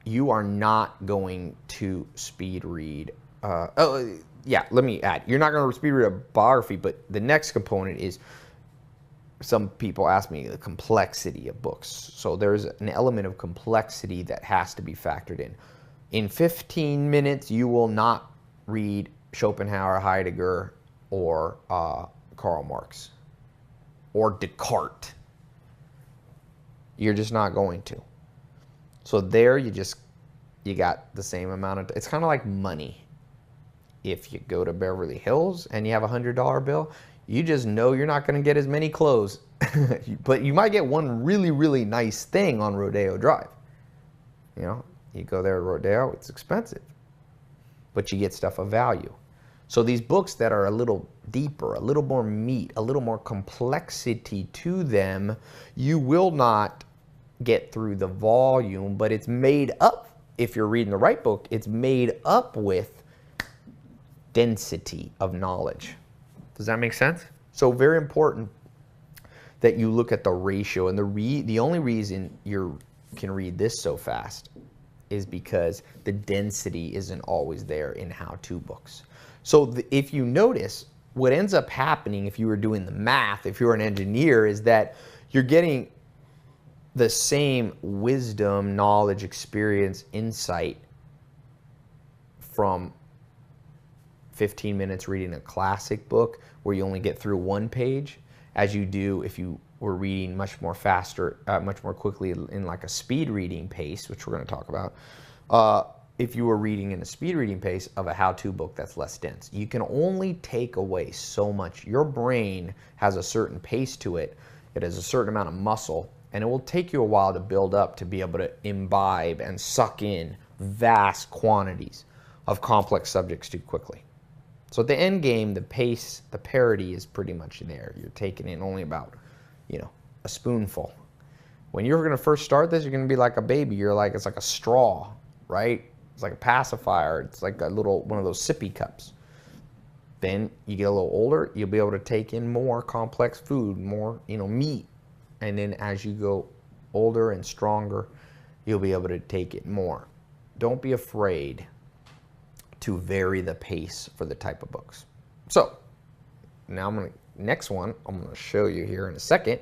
You are not going to speed read. Let me add. You're not going to speed read a biography, but the next component is some people ask me the complexity of books. So there's an element of complexity that has to be factored in. In 15 minutes, you will not read Schopenhauer, Heidegger, or Karl Marx, or Descartes. You're just not going to. So there you got the same amount of, it's kind of like money. If you go to Beverly Hills and you have a $100 bill, you just know you're not going to get as many clothes, but you might get one really, really nice thing on Rodeo Drive. You know, you go there to Rodeo, it's expensive, but you get stuff of value. So these books that are a little deeper, a little more meat, a little more complexity to them, you will not get through the volume, but it's made up, if you're reading the right book, it's made up with density of knowledge. Does that make sense? So very important that you look at the ratio, and the only reason you can read this so fast is because the density isn't always there in how-to books. So if you notice, what ends up happening if you were doing the math, if you're an engineer, is that you're getting the same wisdom, knowledge, experience, insight from 15 minutes reading a classic book where you only get through one page as you do if you were reading much more faster, much more quickly in like a speed reading pace, which we're going to talk about. If you were reading in a speed reading pace of a how-to book that's less dense. You can only take away so much. Your brain has a certain pace to it. It has a certain amount of muscle, and it will take you a while to build up to be able to imbibe and suck in vast quantities of complex subjects too quickly. So at the end game, the pace, the parity is pretty much there. You're taking in only about, a spoonful. When you're going to first start this, you're going to be like a baby. It's like a straw, right? It's like a pacifier. It's like a little one of those sippy cups. Then you get a little older, you'll be able to take in more complex food, more, meat. And then as you go older and stronger, you'll be able to take it more. Don't be afraid to vary the pace for the type of books. So now next one I'm going to show you here in a second.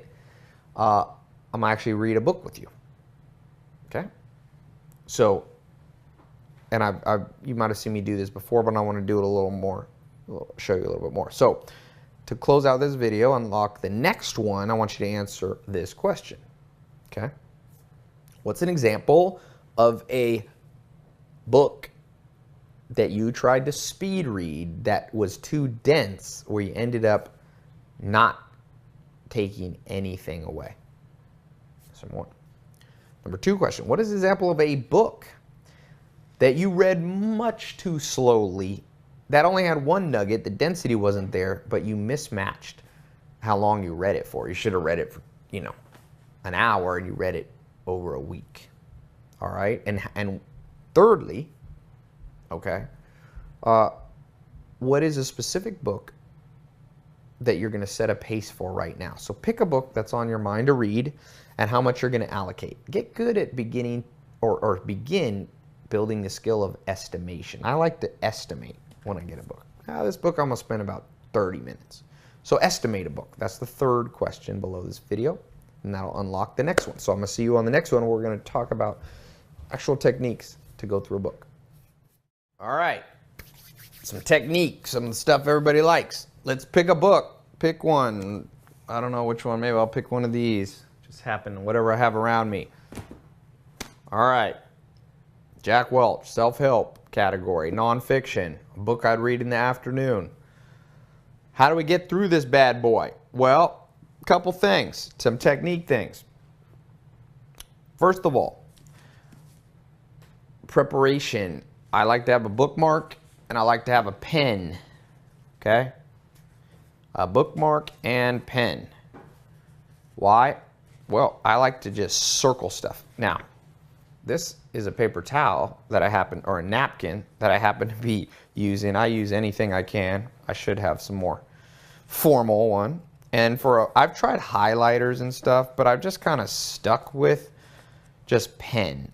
I'm going to actually read a book with you. Okay? So, and you might have seen me do this before, but I want to do it a little more, show you a little bit more. So to close out this video, unlock the next one, I want you to answer this question. Okay? What's an example of a book that you tried to speed read that was too dense where you ended up not taking anything away? Some more. Number 2 question. What is an example of a book that you read much too slowly that only had one nugget, the density wasn't there, but you mismatched how long you read it for? You should have read it for, an hour, and you read it over a week. All right? And thirdly, okay, what is a specific book that you're going to set a pace for right now? So pick a book that's on your mind to read and how much you're going to allocate. Get good at beginning or begin building the skill of estimation. I like to estimate when I get a book. Now, this book I'm going to spend about 30 minutes. So estimate a book. That's the 3rd question below this video, and that'll unlock the next one. So I'm going to see you on the next one where we're going to talk about actual techniques to go through a book. All right, some techniques, some of the stuff everybody likes. Let's pick a book. Pick one. I don't know which one. Maybe I'll pick one of these. Just happen, whatever I have around me. All right. Jack Welch, self-help category, nonfiction, a book I'd read in the afternoon. How do we get through this bad boy? Well, a couple things, some technique things. First of all, preparation. I like to have a bookmark and I like to have a pen, okay? A bookmark and pen. Why? Well, I like to just circle stuff. Now, this is a paper towel that or a napkin that I happen to be using. I use anything I can. I should have some more formal one. And I've tried highlighters and stuff, but I've just kind of stuck with just pen.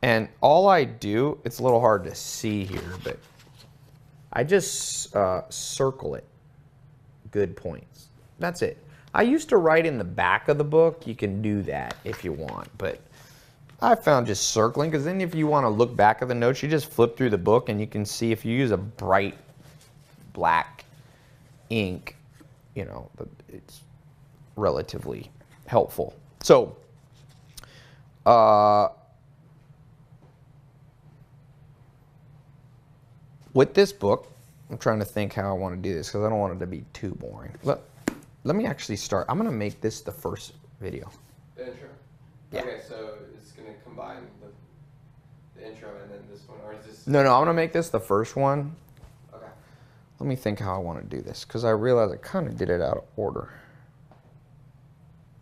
And all I do, it's a little hard to see here, but I just circle it. Good points. That's it. I used to write in the back of the book. You can do that if you want, but I found just circling, because then if you want to look back at the notes, you just flip through the book and you can see if you use a bright black ink, you know, it's relatively helpful. So, with this book, I'm trying to think how I want to do this because I don't want it to be too boring. Let me actually start. I'm going to make this the first video. The intro? Yeah. Okay, so it's going to combine the intro and then this one, or is this? No, I'm going to make this the first one. Okay. Let me think how I want to do this because I realized I kind of did it out of order.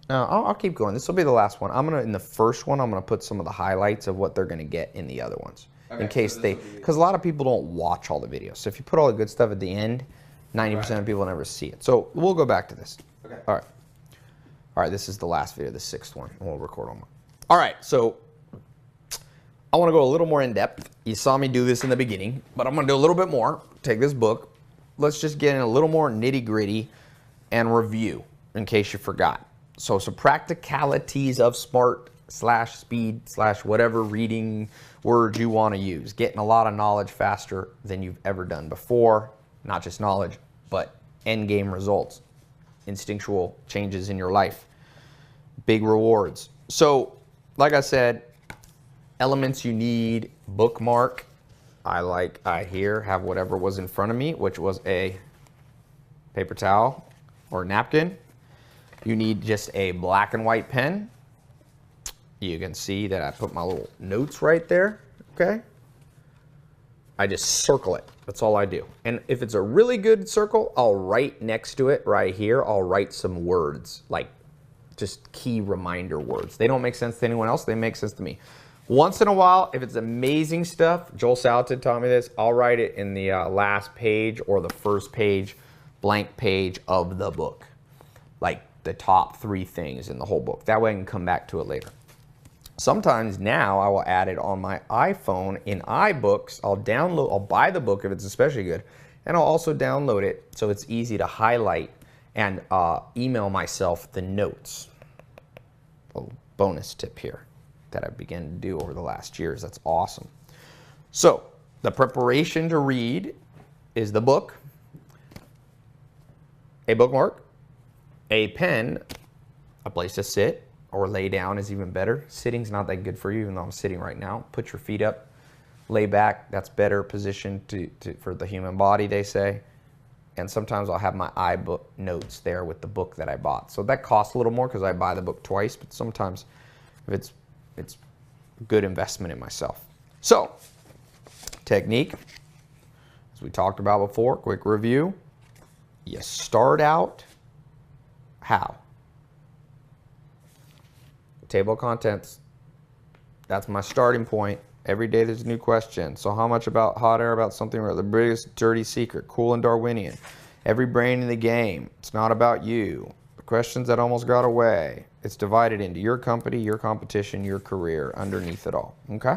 No, I'll keep going. This will be the last one. In the first one, I'm going to put some of the highlights of what they're going to get in the other ones. Okay, in case because a lot of people don't watch all the videos. So if you put all the good stuff at the end, 90% of people never see it. So we'll go back to this. Okay. All right, this is the last video, the 6th one, and we'll record on one. All right, so I want to go a little more in depth. You saw me do this in the beginning, but I'm going to do a little bit more. Take this book. Let's just get in a little more nitty gritty and review in case you forgot. So some practicalities of smart / speed / whatever reading words you want to use. Getting a lot of knowledge faster than you've ever done before. Not just knowledge, but end game results. Instinctual changes in your life. Big rewards. So, like I said, elements you need, bookmark. I here have whatever was in front of me, which was a paper towel or napkin. You need just a black and white pen. You can see that I put my little notes right there, okay? I just circle it. That's all I do. And if it's a really good circle, I'll write next to it right here. I'll write some words, like just key reminder words. They don't make sense to anyone else. They make sense to me. Once in a while, if it's amazing stuff, Joel Salatin taught me this, I'll write it in the last page or the first page, blank page of the book. Like the top 3 things in the whole book. That way I can come back to it later. Sometimes now I will add it on my iPhone in iBooks. I'll buy the book if it's especially good, and I'll also download it so it's easy to highlight and email myself the notes. A bonus tip here that I've begun to do over the last years. That's awesome. So the preparation to read is the book, a bookmark, a pen, a place to sit, or lay down is even better. Sitting's not that good for you, even though I'm sitting right now. Put your feet up, lay back. That's better position for the human body, they say. And sometimes I'll have my iBook notes there with the book that I bought. So that costs a little more because I buy the book twice, but sometimes if it's a good investment in myself. So, technique, as we talked about before, quick review. You start out how? Table of contents. That's my starting point. Every day there's a new question. So how much about hot air about something, the biggest dirty secret, cool and Darwinian. Every brain in the game. It's not about you. The questions that almost got away. It's divided into your company, your competition, your career, underneath it all. Okay?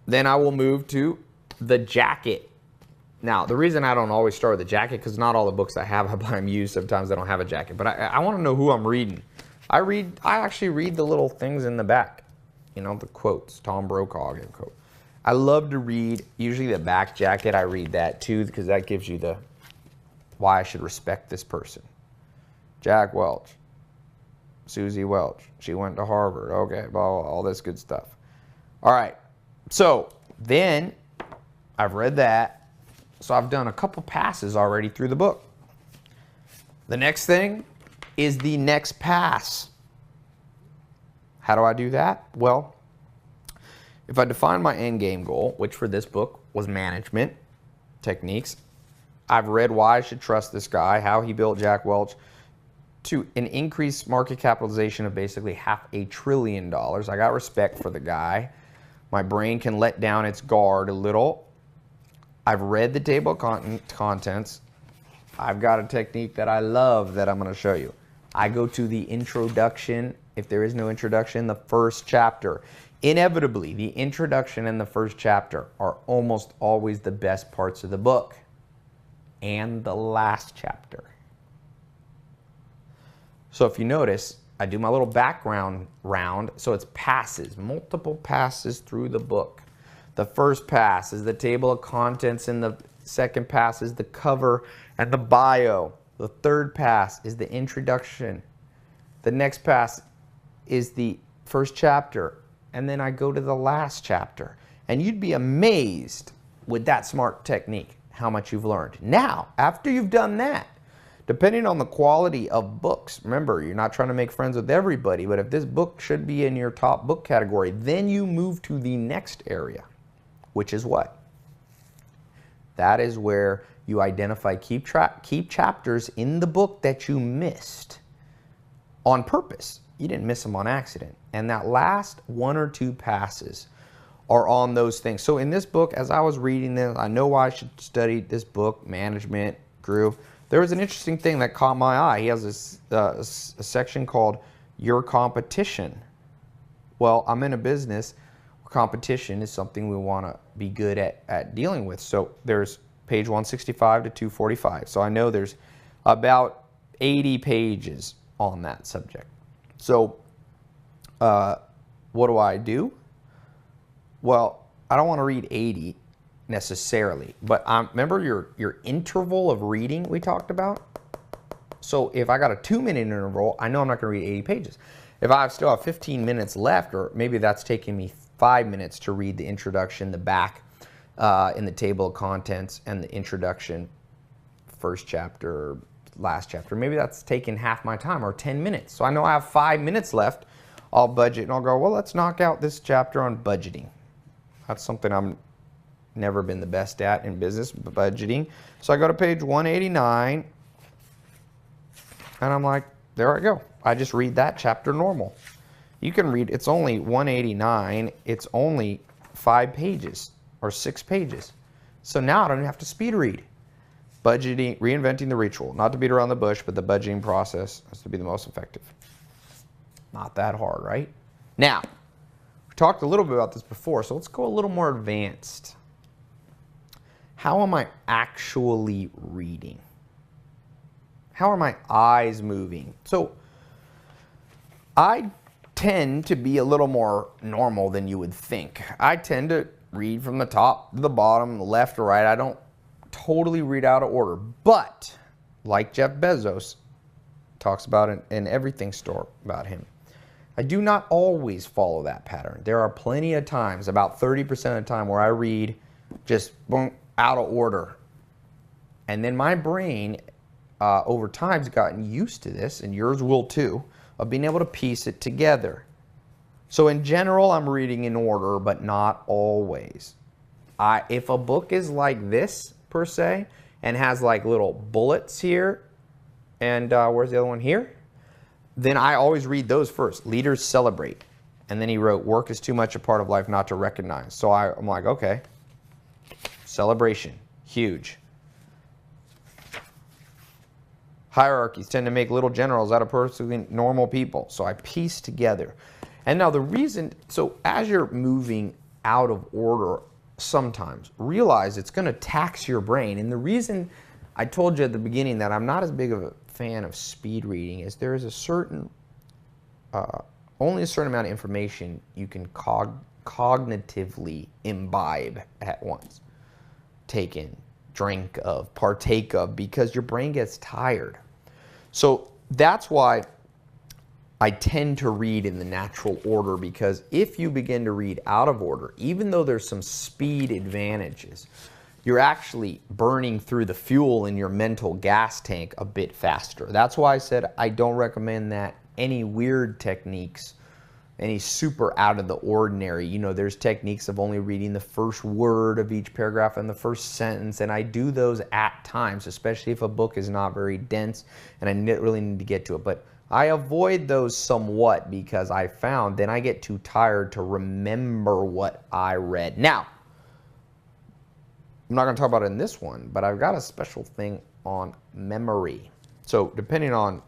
Then I will move to the jacket. Now, the reason I don't always start with the jacket, because not all the books I have, I buy them used. Sometimes I don't have a jacket. But I want to know who I'm reading. I actually read the little things in the back. You know, the quotes. Tom Brokaw gave a quote. I love to read, usually the back jacket, I read that too, because that gives you the why I should respect this person. Jack Welch. Susie Welch. She went to Harvard. Okay, blah, blah, all this good stuff. All right. So then I've read that. So I've done a couple passes already through the book. The next thing is the next pass. How do I do that? Well, if I define my end game goal, which for this book was management techniques, I've read why I should trust this guy, how he built Jack Welch to an increased market capitalization of basically $500 billion. I got respect for the guy. My brain can let down its guard a little. I've read the table of contents. I've got a technique that I love that I'm going to show you. I go to the introduction. If there is no introduction, the first chapter. Inevitably, the introduction and the first chapter are almost always the best parts of the book. And the last chapter. So if you notice, I do my little background round, so it's passes, multiple passes through the book. The first pass is the table of contents, and the second pass is the cover and the bio. The third pass is the introduction. The next pass is the first chapter, and then I go to the last chapter. And you'd be amazed with that smart technique how much you've learned. Now, after you've done that, depending on the quality of books, remember, you're not trying to make friends with everybody, but if this book should be in your top book category, then you move to the next area, which is what? That is where you identify key chapters in the book that you missed on purpose. You didn't miss them on accident. And that last one or two passes are on those things. So in this book, as I was reading this, I know why I should study this book, Management, Grew. There was an interesting thing that caught my eye. He has this a section called Your Competition. Well, I'm in a business where competition is something we want to be good at dealing with. So there's page 165 to 245. So I know there's about 80 pages on that subject. So what do? Well, I don't want to read 80 necessarily, but remember your interval of reading we talked about? So if I got a 2-minute interval, I know I'm not going to read 80 pages. If I still have 15 minutes left, or maybe that's taking me 5 minutes to read the introduction, the back in the table of contents, and the introduction, first chapter, last chapter, maybe that's taking half my time, or 10 minutes. So I know I have 5 minutes left. I'll budget and I'll go, well, let's knock out this chapter on budgeting. That's something I'm never been the best at in business, budgeting. So I go to page 189 and I'm like, there I go. I just read that chapter normal. You can read, it's only 189. It's only 5 pages or 6 pages. So now I don't even have to speed read. Budgeting, reinventing the ritual. Not to beat around the bush, but the budgeting process has to be the most effective. Not that hard, right? Now, we talked a little bit about this before, so let's go a little more advanced. How am I actually reading? How are my eyes moving? So, I tend to be a little more normal than you would think. I tend to read from the top to the bottom, the left to right. I don't totally read out of order. But, like Jeff Bezos talks about in Everything Store about him, I do not always follow that pattern. There are plenty of times, about 30% of the time, where I read just boom, out of order. And then my brain, over time, has gotten used to this, and yours will too, of being able to piece it together. So in general, I'm reading in order, but not always. If a book is like this, per se, and has like little bullets here, and where's the other one here? Then I always read those first. Leaders celebrate. And then he wrote, work is too much a part of life not to recognize. So I'm like, okay, celebration, huge. Hierarchies tend to make little generals out of perfectly normal people. So I piece together. And now the reason, so as you're moving out of order, sometimes realize it's going to tax your brain. And the reason I told you at the beginning that I'm not as big of a fan of speed reading is there is a certain, only a certain amount of information you can cognitively imbibe at once. Take in, drink of, partake of, because your brain gets tired. So that's why I tend to read in the natural order, because if you begin to read out of order, even though there's some speed advantages, you're actually burning through the fuel in your mental gas tank a bit faster. That's why I said I don't recommend that any weird techniques, any super out of the ordinary. You know, there's techniques of only reading the first word of each paragraph and the first sentence, and I do those at times, especially if a book is not very dense and I really need to get to it. But I avoid those somewhat because I found then I get too tired to remember what I read. Now, I'm not going to talk about it in this one, but I've got a special thing on memory. So depending on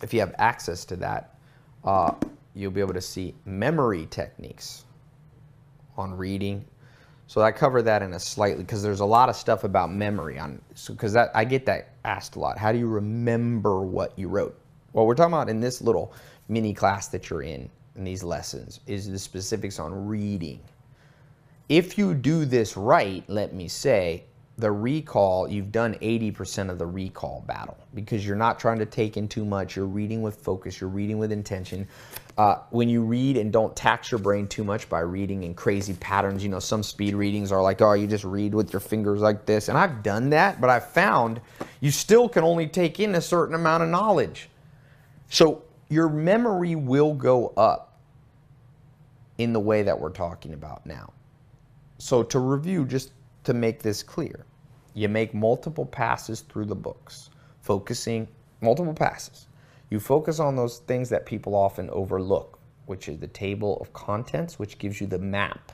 if you have access to that, you'll be able to see memory techniques on reading. So I cover that in a slightly, because there's a lot of stuff about memory on, so because I get that asked a lot. How do you remember what you wrote? What we're talking about in this little mini class that you're in these lessons is the specifics on reading. If you do this right, let me say, the recall, you've done 80% of the recall battle because you're not trying to take in too much. You're reading with focus. You're reading with intention. When you read and don't tax your brain too much by reading in crazy patterns, you know, some speed readings are like, oh, you just read with your fingers like this. And I've done that, but I've found you still can only take in a certain amount of knowledge. So your memory will go up in the way that we're talking about now. So to review, just to make this clear, you make multiple passes through the books, focusing multiple passes. You focus on those things that people often overlook, which is the table of contents, which gives you the map,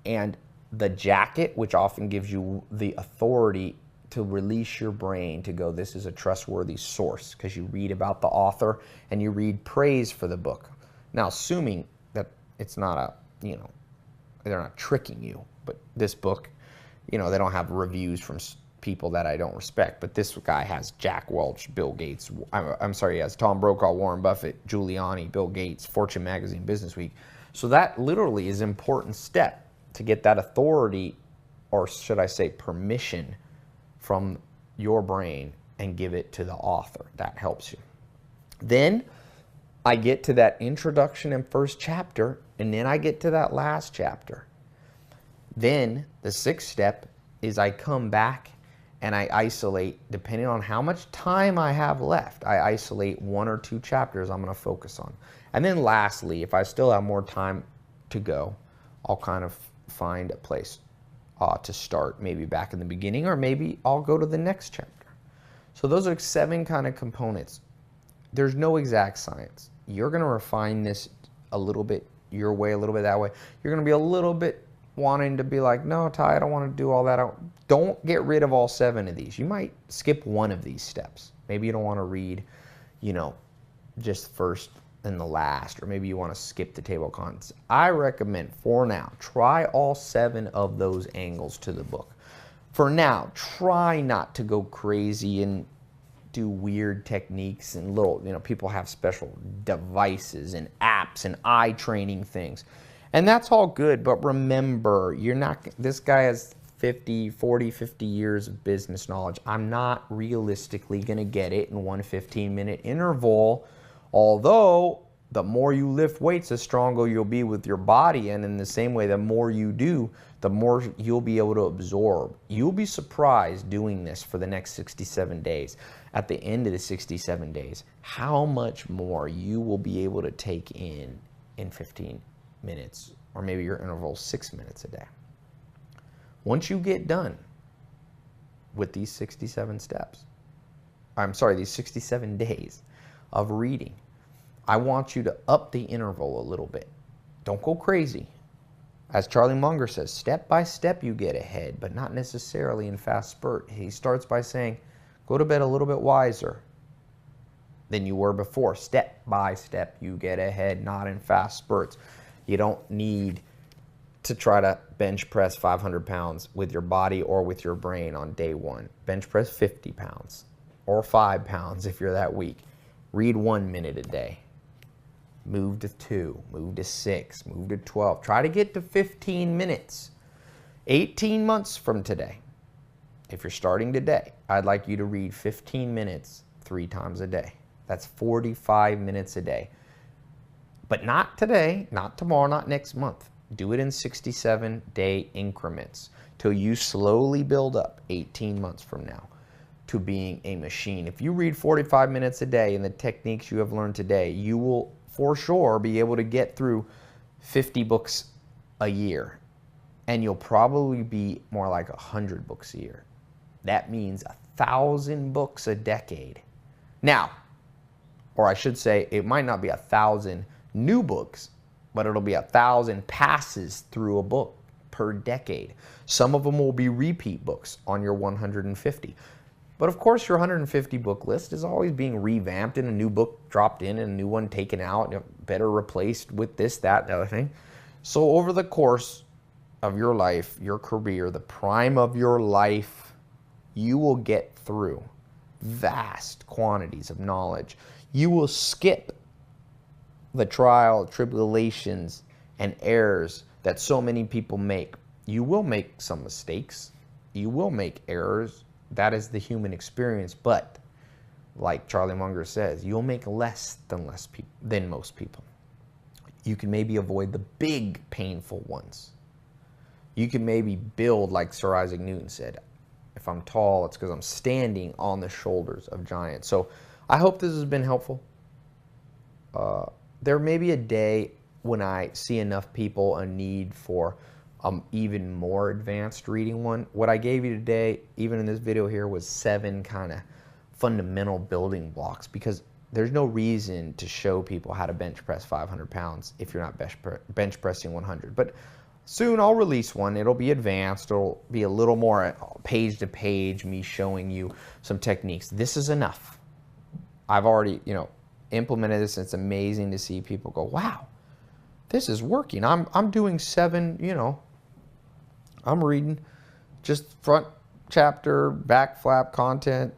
and the jacket, which often gives you the authority to release your brain to go, this is a trustworthy source, because you read about the author and you read praise for the book. Now, assuming that it's not a, you know, they're not tricking you, but this book, you know, they don't have reviews from people that I don't respect, but this guy has Jack Welch, Bill Gates, I'm sorry, he has Tom Brokaw, Warren Buffett, Giuliani, Bill Gates, Fortune Magazine, Business Week. So that literally is an important step to get that authority, or should I say permission, from your brain and give it to the author. That helps you. Then I get to that introduction and first chapter, and then I get to that last chapter. Then the sixth step is I come back and I isolate, depending on how much time I have left, I isolate 1 or 2 chapters I'm going to focus on. And then lastly, if I still have more time to go, I'll kind of find a place to start, maybe back in the beginning, or maybe I'll go to the next chapter. So those are 7 kind of components. There's no exact science. You're going to refine this a little bit your way, a little bit that way. You're going to be a little bit wanting to be like, no, Tai, I don't want to do all that. Don't get rid of all 7 of these. You might skip one of these steps. Maybe you don't want to read, you know, just first and the last, or maybe you want to skip the table of contents. I recommend, for now, try all 7 of those angles to the book. For now, try not to go crazy and do weird techniques and little, you know, people have special devices and apps and eye training things. And that's all good, but remember, you're not, this guy has 40, 50 years of business knowledge. I'm not realistically going to get it in one 15-minute interval, although the more you lift weights, the stronger you'll be with your body. And in the same way, the more you do, the more you'll be able to absorb. You'll be surprised doing this for the next 67 days. At the end of the 67 days, how much more you will be able to take in 15 minutes, or maybe your interval 6 minutes a day. Once you get done with these 67 steps, these 67 days of reading, I want you to up the interval a little bit. Don't go crazy. As Charlie Munger says, step by step you get ahead, but not necessarily in fast spurt. He starts by saying, go to bed a little bit wiser than you were before. Step by step you get ahead, not in fast spurts. You don't need to try to bench press 500 pounds with your body or with your brain on day 1. Bench press 50 pounds or 5 pounds if you're that weak. Read 1 minute a day. Move to 2, move to 6, move to 12. Try to get to 15 minutes. 18 months from today, if you're starting today, I'd like you to read 15 minutes 3 times a day. That's 45 minutes a day. But not today, not tomorrow, not next month. Do it in 67-day increments till you slowly build up 18 months from now to being a machine. If you read 45 minutes a day in the techniques you have learned today, you will for sure be able to get through 50 books a year. And you'll probably be more like 100 books a year. That means 1,000 books a decade. Now, or I should say, it might not be 1,000 new books, but it'll be 1,000 passes through a book per decade. Some of them will be repeat books on your 150. But of course, your 150 book list is always being revamped and a new book dropped in and a new one taken out, better replaced with this, that, and the other thing. So over the course of your life, your career, the prime of your life, you will get through vast quantities of knowledge. You will skip the trial, tribulations, and errors that so many people make. You will make some mistakes. You will make errors. That is the human experience. But like Charlie Munger says, you'll make less than most people. You can maybe avoid the big painful ones. You can maybe build, like Sir Isaac Newton said, if I'm tall, it's because I'm standing on the shoulders of giants. So I hope this has been helpful. There may be a day when I see enough people a need for even more advanced reading one. What I gave you today, even in this video here, was 7 kind of fundamental building blocks, because there's no reason to show people how to bench press 500 pounds if you're not bench pressing 100. But soon I'll release one. It'll be advanced. It'll be a little more page to page, me showing you some techniques. This is enough. I've already, implemented this, and it's amazing to see people go, wow, this is working. I'm doing 7, I'm reading just front chapter, back flap content,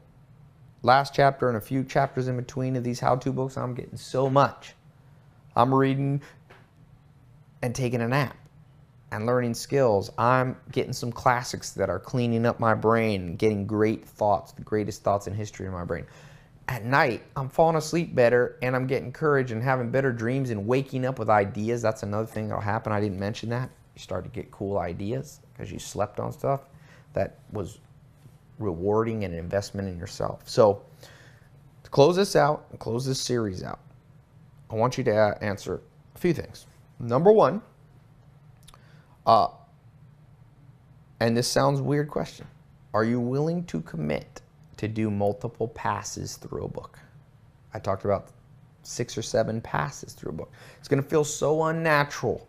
last chapter, and a few chapters in between of these how-to books. I'm getting so much. I'm reading and taking a nap and learning skills. I'm getting some classics that are cleaning up my brain and getting great thoughts, the greatest thoughts in history in my brain. At night, I'm falling asleep better, and I'm getting courage and having better dreams and waking up with ideas. That's another thing that'll happen. I didn't mention that. You start to get cool ideas because you slept on stuff that was rewarding and an investment in yourself. So to close this out and close this series out, I want you to answer a few things. Number one, and this sounds weird question, are you willing to commit to do multiple passes through a book? I talked about 6 or 7 passes through a book. It's going to feel so unnatural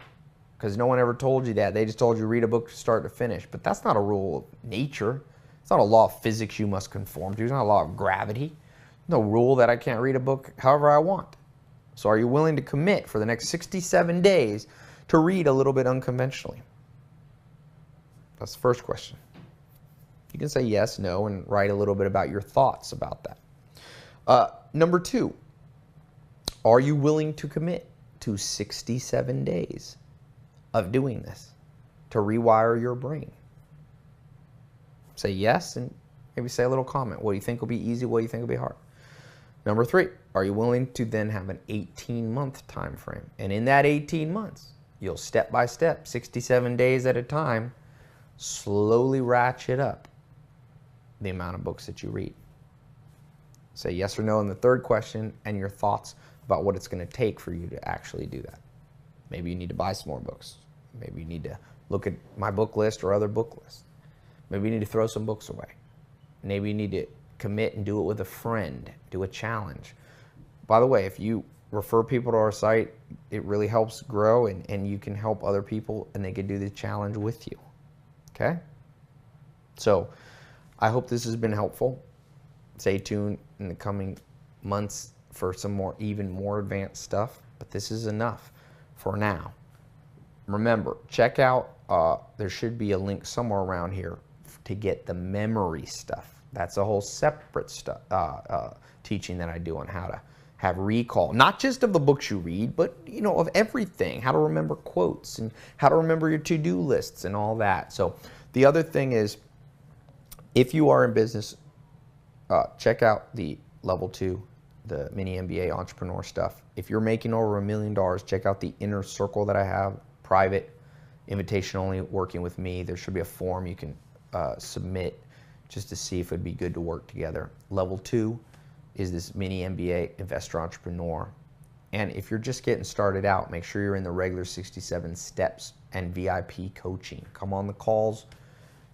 because no one ever told you that. They just told you read a book from start to finish. But that's not a rule of nature. It's not a law of physics you must conform to. It's not a law of gravity. No rule that I can't read a book however I want. So are you willing to commit for the next 67 days to read a little bit unconventionally? That's the first question. You can say yes, no, and write a little bit about your thoughts about that. Number 2, are you willing to commit to 67 days of doing this to rewire your brain? Say yes, and maybe say a little comment. What do you think will be easy? What do you think will be hard? Number 3, are you willing to then have an 18-month time frame? And in that 18 months, you'll step by step, 67 days at a time, slowly ratchet up the amount of books that you read. Say yes or no in the third question, and your thoughts about what it's going to take for you to actually do that. Maybe you need to buy some more books. Maybe you need to look at my book list or other book lists. Maybe you need to throw some books away. Maybe you need to commit and do it with a friend, do a challenge. By the way, if you refer people to our site, it really helps grow, and you can help other people, and they can do the challenge with you. Okay? So I hope this has been helpful. Stay tuned in the coming months for some more, even more advanced stuff, but this is enough for now. Remember, check out, there should be a link somewhere around here to get the memory stuff. That's a whole separate teaching that I do on how to have recall, not just of the books you read, but of everything, how to remember quotes and how to remember your to-do lists and all that. So the other thing is, if you are in business, check out the level 2, the mini MBA entrepreneur stuff. If you're making over $1 million, check out the inner circle that I have, private, invitation only, working with me. There should be a form you can submit just to see if it'd be good to work together. Level 2 is this mini MBA investor entrepreneur. And if you're just getting started out, make sure you're in the regular 67 steps and VIP coaching. Come on the calls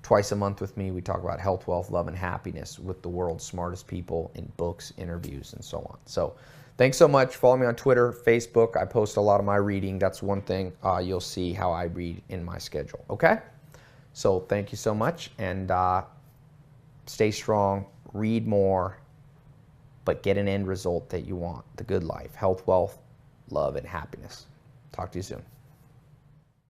twice a month with me. We talk about health, wealth, love, and happiness with the world's smartest people in books, interviews, and so on. So thanks so much. Follow me on Twitter, Facebook. I post a lot of my reading. That's one thing you'll see how I read in my schedule. Okay? So thank you so much, and stay strong, read more, but get an end result that you want, the good life, health, wealth, love, and happiness. Talk to you soon.